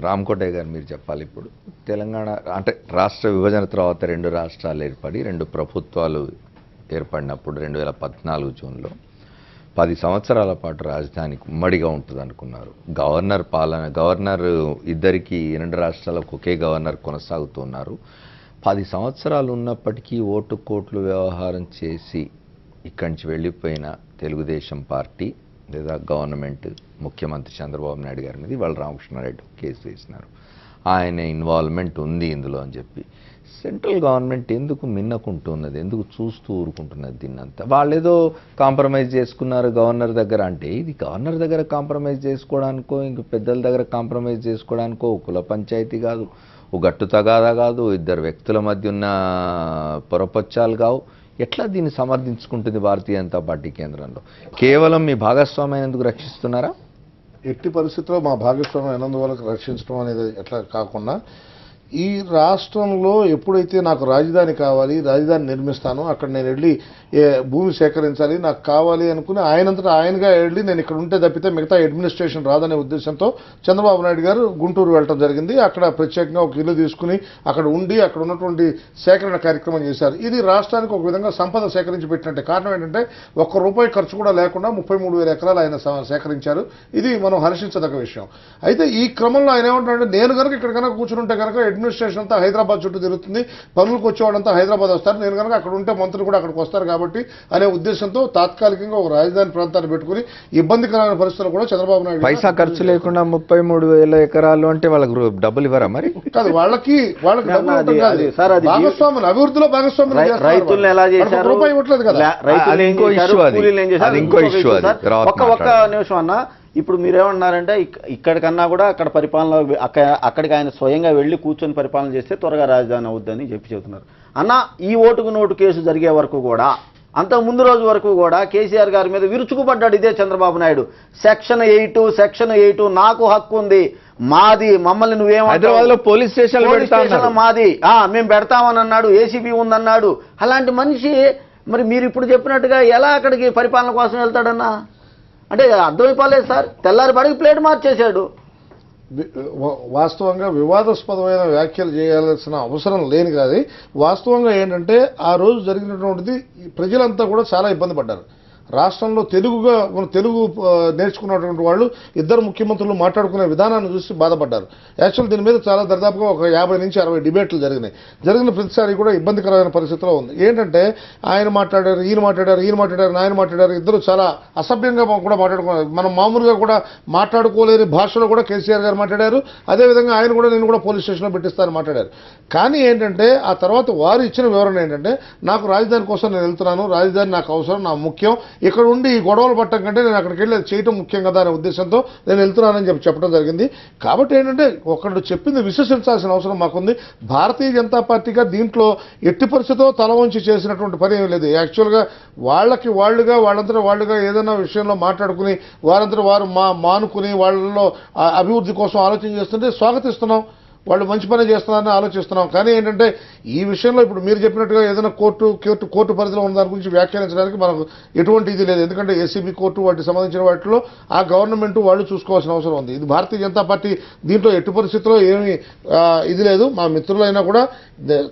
రామకోటయ్య గారు మీరు చెప్పాలి. ఇప్పుడు తెలంగాణ అంటే రాష్ట్ర విభజన తర్వాత 2 రాష్ట్రాలు ఏర్పడి 2 ప్రభుత్వాలు ఏర్పడినప్పుడు 2014 జూన్లో 10 సంవత్సరాల పాటు రాజధానికి ఉమ్మడిగా ఉంటుంది అనుకున్నారు. గవర్నర్ ఇద్దరికి 2 రాష్ట్రాలకు ఒకే గవర్నర్ కొనసాగుతున్నారు. 10 సంవత్సరాలు ఉన్నప్పటికీ ఓటు కోట్లు వ్యవహారం చేసి ఇక్కడి నుంచి వెళ్ళిపోయిన తెలుగుదేశం పార్టీ లేదా గవర్నమెంట్ ముఖ్యమంత్రి చంద్రబాబు నాయుడు గారి మీద ఇవాళ రామకృష్ణారెడ్డి కేసు వేసినారు. ఆయన ఇన్వాల్వ్మెంట్ ఉంది ఇందులో అని చెప్పి. సెంట్రల్ గవర్నమెంట్ ఎందుకు మిన్నకుంటున్నది, ఎందుకు చూస్తూ ఊరుకుంటున్నది దీన్నంతా? వాళ్ళు ఏదో కాంప్రమైజ్ చేసుకున్నారు గవర్నర్ దగ్గర అంటే, ఇది గవర్నర్ దగ్గర కాంప్రమైజ్ చేసుకోవడానికో ఇంక పెద్దల దగ్గర కాంప్రమైజ్ చేసుకోవడానికో కుల పంచాయతీ కాదు, ఓ గట్టు తగాదా కాదు, ఇద్దరు వ్యక్తుల మధ్య ఉన్న పొరపచ్చాలు కావు. ఎట్లా దీన్ని సమర్థించుకుంటుంది భారతీయ జనతా పార్టీ కేంద్రంలో? కేవలం మీ భాగస్వామ్యం ఎందుకు రక్షిస్తున్నారా? ఎట్టి పరిస్థితుల్లో మా భాగస్వామ్యం అయినందువల్ల రక్షించడం అనేది ఎట్లా కాకుండా, ఈ రాష్ట్రంలో ఎప్పుడైతే నాకు రాజధాని కావాలి, రాజధాని నిర్మిస్తానో అక్కడ నేను వెళ్ళి భూమి సేకరించాలి, నాకు కావాలి అనుకుని ఆయనంతటా ఆయనగా వెళ్ళి నేను ఇక్కడ ఉంటే తప్పితే మిగతా అడ్మినిస్ట్రేషన్ రాదనే ఉద్దేశంతో చంద్రబాబు నాయుడు గారు గుంటూరు వెళ్ళడం జరిగింది. అక్కడ ప్రత్యేకంగా ఒక ఇల్లు తీసుకుని అక్కడ ఉండి అక్కడ ఉన్నటువంటి సేకరణ కార్యక్రమం చేశారు. ఇది రాష్ట్రానికి ఒక విధంగా సంపద సేకరించి పెట్టినట్టే. కారణం ఏంటంటే ₹1 ఖర్చు కూడా లేకుండా 33,000 ఎకరాలు ఆయన సేకరించారు. ఇది మనం హర్షించదగ్గ విషయం. అయితే ఈ క్రమంలో ఆయన ఏమంటారంటే, నేను కనుక ఇక్కడ కనుక కూర్చుంటే కనుక అడ్మినిస్ట్రేషన్ అంతా హైదరాబాద్ చుట్టూ తిరుగుతుంది, పనులకు వచ్చేవాళ్ళంతా హైదరాబాద్ వస్తారు, నేను కనుక అక్కడ ఉంటే మంత్రులు కూడా అక్కడికి వస్తారు కాబట్టి అనే ఉద్దేశంతో తాత్కాలికంగా ఒక రాజధాని ప్రాంతాన్ని పెట్టుకుని ఇబ్బందికరమైన పరిస్థితులు కూడా చంద్రబాబు నాయుడు పైసా ఖర్చు లేకుండా 33,000 ఎకరాలు అంటే వాళ్ళకి డబ్బులు ఇవ్వరా మరి? కాదు, వాళ్ళకి డబ్బులు ఉండటం కాదు, భాగస్వాములు అభివృద్ధిలో భాగస్వాములు రైతులను ఎలా చేశారు, రూపాయి ఇవ్వట్లేదు కదా. అది ఇంకో ఇష్యూ. ఒక్క నిమిషం అన్న, ఇప్పుడు మీరేమన్నారంటే ఇక్కడికన్నా కూడా అక్కడ పరిపాలన అక్కడికి ఆయన స్వయంగా వెళ్ళి కూర్చొని పరిపాలన చేస్తే త్వరగా రాజధాని అవుద్దని చెబుతున్నారు అన్న. ఈ ఓటుకు నోటు కేసు జరిగే వరకు కూడా, అంతకు ముందు రోజు వరకు కూడా కేసీఆర్ గారి మీద విరుచుకుపడ్డాడు ఇదే చంద్రబాబు నాయుడు. సెక్షన్ 8 నాకు హక్కు ఉంది, మాది, మమ్మల్ని నువ్వేమో పోలీస్ స్టేషన్ మాది, మేము పెడతామని అన్నాడు, ఏసీబీ ఉందన్నాడు. అలాంటి మనిషి మరి మీరు ఇప్పుడు చెప్పినట్టుగా ఎలా అక్కడికి పరిపాలన కోసం వెళ్తాడన్నా? అంటే అర్థమైపోలేదు సార్. తెల్లారి పడికి ప్లేట్ మార్చేశాడు. వాస్తవంగా వివాదాస్పదమైన వ్యాఖ్యలు చేయాల్సిన అవసరం లేని కాదు. వాస్తవంగా ఏంటంటే ఆ రోజు జరిగినటువంటిది ప్రజలంతా కూడా చాలా ఇబ్బంది పడ్డారు. రాష్ట్రంలో తెలుగు నేర్చుకున్నటువంటి వాళ్ళు ఇద్దరు ముఖ్యమంత్రులు మాట్లాడుకునే విధానాన్ని చూసి బాధపడ్డారు. యాక్చువల్ దీని మీద చాలా దాదాపుగా ఒక 50 నుంచి 60 డిబేట్లు జరిగిన ప్రతిసారి కూడా ఇబ్బందికరమైన పరిస్థితిలో ఉంది. ఏంటంటే ఆయన మాట్లాడారు, ఈయన మాట్లాడారు, ఇద్దరు చాలా అసభ్యంగా కూడా మాట్లాడుకున్నారు. మనం మామూలుగా కూడా మాట్లాడుకోలేని భాషలో కూడా కేసీఆర్ గారు మాట్లాడారు. అదేవిధంగా ఆయన కూడా నేను కూడా పోలీస్ స్టేషన్లో పెట్టిస్తానని మాట్లాడారు. కానీ ఏంటంటే ఆ తర్వాత వారు ఇచ్చిన వివరణ ఏంటంటే, నాకు రాజధాని కోసం నేను వెళ్తున్నాను, రాజధాని నాకు అవసరం, నా ముఖ్యం, ఇక్కడ ఉండి ఈ గొడవలు పట్టడం కంటే నేను అక్కడికి వెళ్ళి చేయటం ముఖ్యం కదా అనే ఉద్దేశంతో నేను వెళ్తున్నానని చెప్పడం జరిగింది. కాబట్టి ఏంటంటే ఒకళ్ళు చెప్పింది విశ్వసించాల్సిన అవసరం మాకుంది. భారతీయ జనతా పార్టీగా దీంట్లో ఎట్టి పరిస్థితిలో తల వంచి చేసినటువంటి పని ఏమీ లేదు. యాక్చువల్గా వాళ్ళంతా వాళ్ళుగా ఏదైనా విషయంలో మాట్లాడుకుని వారంతా వారు మానుకుని వాళ్ళలో అభివృద్ధి కోసం ఆలోచన చేస్తుంటే స్వాగతిస్తున్నాం. వాళ్ళు మంచి పని చేస్తున్నారని ఆలోచిస్తున్నాం. కానీ ఏంటంటే ఈ విషయంలో ఇప్పుడు మీరు చెప్పినట్టుగా ఏదైనా కోర్టు పరిధిలో ఉన్న దాని గురించి వ్యాఖ్యానించడానికి మనకు ఎటువంటి ఇది లేదు. ఎందుకంటే ఏసీబీ కోర్టు వాటికి సంబంధించిన వాటిలో ఆ గవర్నమెంట్ వాళ్ళు చూసుకోవాల్సిన అవసరం ఉంది. ఇది భారతీయ జనతా పార్టీ దీంట్లో ఎట్టి పరిస్థితుల్లో ఏమీ ఇది లేదు. మా మిత్రులైనా కూడా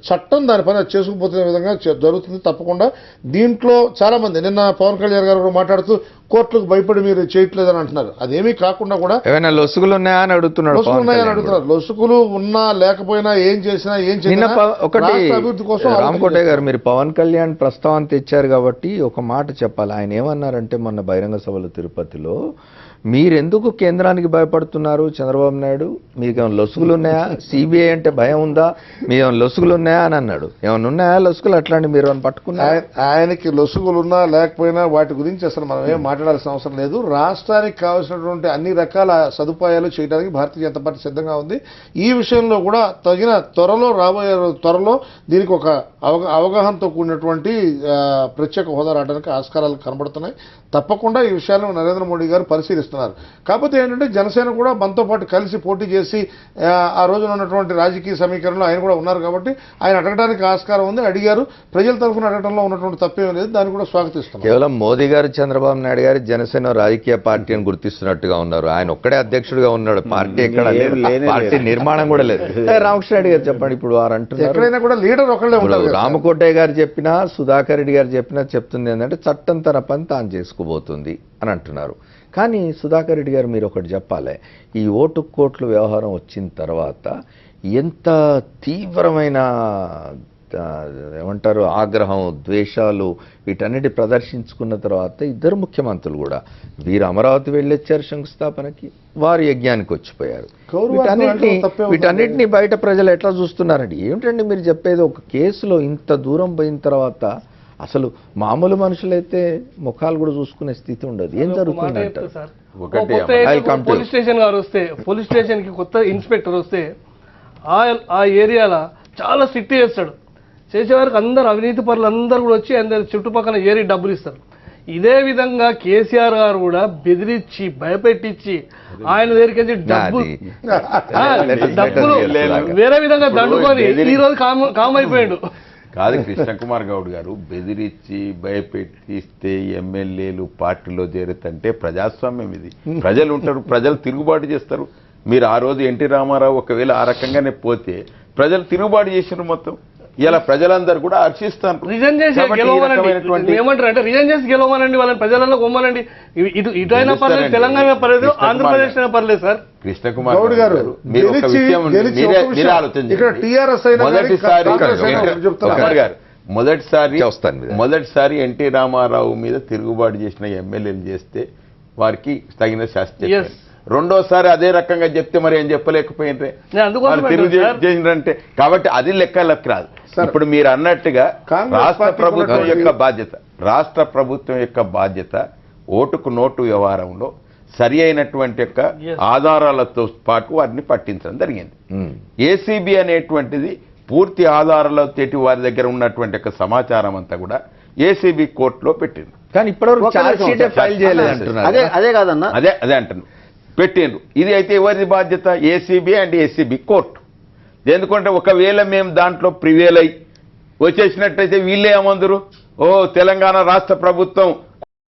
చట్టం దాని పని చేసుకుపోతున్న విధంగా జరుగుతుంది తప్పకుండా. దీంట్లో చాలా మంది నిన్న పవన్ కళ్యాణ్ గారు మాట్లాడుతూ కోర్టులకు భయపడి మీరు చేయట్లేదని అంటున్నారు. అదేమీ కాకుండా కూడా ఏమైనా లొసుగులు ఉన్నాయని అడుగుతున్నారు. లొసుగులు ఉన్నా లేకపోయినా ఏం చేసినా ఒకటి రామకోటయ్య గారు, మీరు పవన్ కళ్యాణ్ ప్రస్తావన తెచ్చారు కాబట్టి ఒక మాట చెప్పాలి. ఆయన ఏమన్నారంటే మొన్న బహిరంగ సభలో తిరుపతిలో, మీరెందుకు కేంద్రానికి భయపడుతున్నారు చంద్రబాబు నాయుడు, మీకు ఏమైనా లొసుగులు ఉన్నాయా, సిబిఐ అంటే భయం ఉందా, మీకు ఏమైనా లొసుగులు ఉన్నాయా అని అన్నాడు. ఏమైనా ఉన్నాయా లొసుగులు అట్లాంటి మీరు అని పట్టుకున్నా? ఆయనకి లొసుగులున్నా లేకపోయినా వాటి గురించి అసలు మనం ఏం మాట్లాడాల్సిన అవసరం లేదు. రాష్ట్రానికి కావాల్సినటువంటి అన్ని రకాల సదుపాయాలు చేయడానికి భారతీయ జనతా పార్టీ సిద్ధంగా ఉంది. ఈ విషయంలో కూడా తగిన త్వరలో దీనికి ఒక అవగాహనతో కూడినటువంటి ప్రత్యేక హోదా రావడానికి ఆస్కారాలు కనబడుతున్నాయి. తప్పకుండా ఈ విషయాలను నరేంద్ర మోడీ గారు పరిశీలిస్తున్నారు. కాకపోతే ఏంటంటే జనసేన కూడా మనతో పాటు కలిసి పోటీ చేసి ఆ రోజున ఉన్నటువంటి రాజకీయ సమీకరణలో ఆయన కూడా ఉన్నారు కాబట్టి ఆయన అడగడానికి ఆస్కారం ఉంది. అడిగారు, ప్రజల తరఫున అడగడంలో ఉన్నటువంటి తప్పేం లేదు. దాన్ని కూడా స్వాగతిస్తున్నారు. కేవలం మోదీ గారు చంద్రబాబు నాయుడు గారు జనసేన రాజకీయ పార్టీ అని గుర్తిస్తున్నట్టుగా ఉన్నారు. ఆయన ఒక్కడే అధ్యక్షుడిగా ఉన్నాడు, పార్టీ ఎక్కడ లేదు, పార్టీ నిర్మాణం కూడా లేదు. రామకృష్ణ రెడ్డి గారు చెప్పండి, ఇప్పుడు వారు అంటున్నారు ఎక్కడైనా కూడా లీడర్ ఒకళ్ళే ఉంటారు. రామకోటయ్య గారు చెప్పినా సుధాకర్ రెడ్డి గారు చెప్పినా చెప్తుంది ఏంటంటే చట్టం తన పని తాను చేసుకోబోతుంది అని అంటున్నారు. కానీ సుధాకర్ రెడ్డి గారు మీరు ఒకటి చెప్పాలి, ఈ కోట్ల వ్యవహారం వచ్చిన తర్వాత ఎంత తీవ్రమైన ఏమంటారు ఆగ్రహం, ద్వేషాలు వీటన్నిటి ప్రదర్శించుకున్న తర్వాత ఇద్దరు ముఖ్యమంత్రులు కూడా వీరు అమరావతి వెళ్ళొచ్చారు శంకుస్థాపనకి, వారు యజ్ఞానికి వచ్చిపోయారు. వీటన్నిటిని బయట ప్రజలు ఎట్లా చూస్తున్నారండి? ఏమిటండి మీరు చెప్పేది? ఒక కేసులో ఇంత దూరం పోయిన తర్వాత అసలు మామూలు మనుషులైతే ముఖాలు కూడా చూసుకునే స్థితి ఉండదు. ఏం జరుగుతుందంట? పోలీస్ స్టేషన్ గారు వస్తే, పోలీస్ స్టేషన్ కి కొత్త ఇన్స్పెక్టర్ వస్తే ఆ ఏరియాలో చాలా స్ట్రిక్ట్ చేస్తాడు. చేసేవారికి అందరు అవినీతి పరులు అందరూ కూడా వచ్చి అందరు చుట్టుపక్కల ఏరి డబ్బులు ఇస్తారు. ఇదే విధంగా కేసీఆర్ గారు కూడా బెదిరించి భయపెట్టించి ఆయన దగ్గరికి డబ్బులు వేరే విధంగా దండుకొని ఈ రోజు కామ్ అయిపోయాడు. కాదు కృష్ణకుమార్ గౌడ్ గారు, బెదిరించి భయపెట్టిస్తే ఎమ్మెల్యేలు పార్టీలో చేరుతంటే ప్రజాస్వామ్యం ఇది. ప్రజలు ఉంటారు, ప్రజలు తిరుగుబాటు చేస్తారు. మీరు ఆ రోజు ఎన్టీ రామారావు ఒకవేళ ఆ రకంగానే పోతే ప్రజలు తిరుగుబాటు చేసిన మొత్తం ఇలా ప్రజలందరూ కూడా హర్షిస్తారు. రిజైన్ చేసి గెలవమనండి, ఏమంటారు అంటే రిజైన్ చేసి గెలవమనండి, వాళ్ళని ప్రజలలో కొమ్మనండి. ఇటైనా పర్లేదు, తెలంగాణ పర్లేదు, ఆంధ్రప్రదేశ్ అయినా పర్లేదు సార్. కృష్ణకుమార్ గౌడ్ గారు మీరు ఒక విషయం మీరే ఆలోచించండి. మొదటిసారి ఎన్టీ రామారావు మీద తిరుగుబాటు చేసిన ఎమ్మెల్యేలు చేస్తే వారికి తగిన శాస్త్ర, రెండోసారి అదే రకంగా చెప్తే మరి ఏం చెప్పలేకపోయినరే చేసినంటే. కాబట్టి అది లెక్కలకు రాదు. ఇప్పుడు మీరు అన్నట్టుగా రాష్ట్ర ప్రభుత్వం యొక్క బాధ్యత ఓటుకు నోటు వ్యవహారంలో సరి అయినటువంటి యొక్క ఆధారాలతో పాటు వారిని పట్టించడం జరిగింది. ఏసీబీ అనేటువంటిది పూర్తి ఆధారాలతో వారి దగ్గర ఉన్నటువంటి యొక్క సమాచారం అంతా కూడా ఏసీబీ కోర్టులో పెట్టింది. కానీ ఇప్పటివరకు ఫైల్ చేయలేదు అంటున్నారు. అదే కాదన్నా, అదే అంటున్నారు, పెట్టిండ్రు. ఇది అయితే ఎవరిది బాధ్యత? ACB and ACB court. ఎందుకంటే ఒకవేళ మేము దాంట్లో ప్రివేల్ అయి వచ్చేసినట్టయితే వీళ్ళే ఏమందరు, ఓ తెలంగాణ రాష్ట్ర ప్రభుత్వం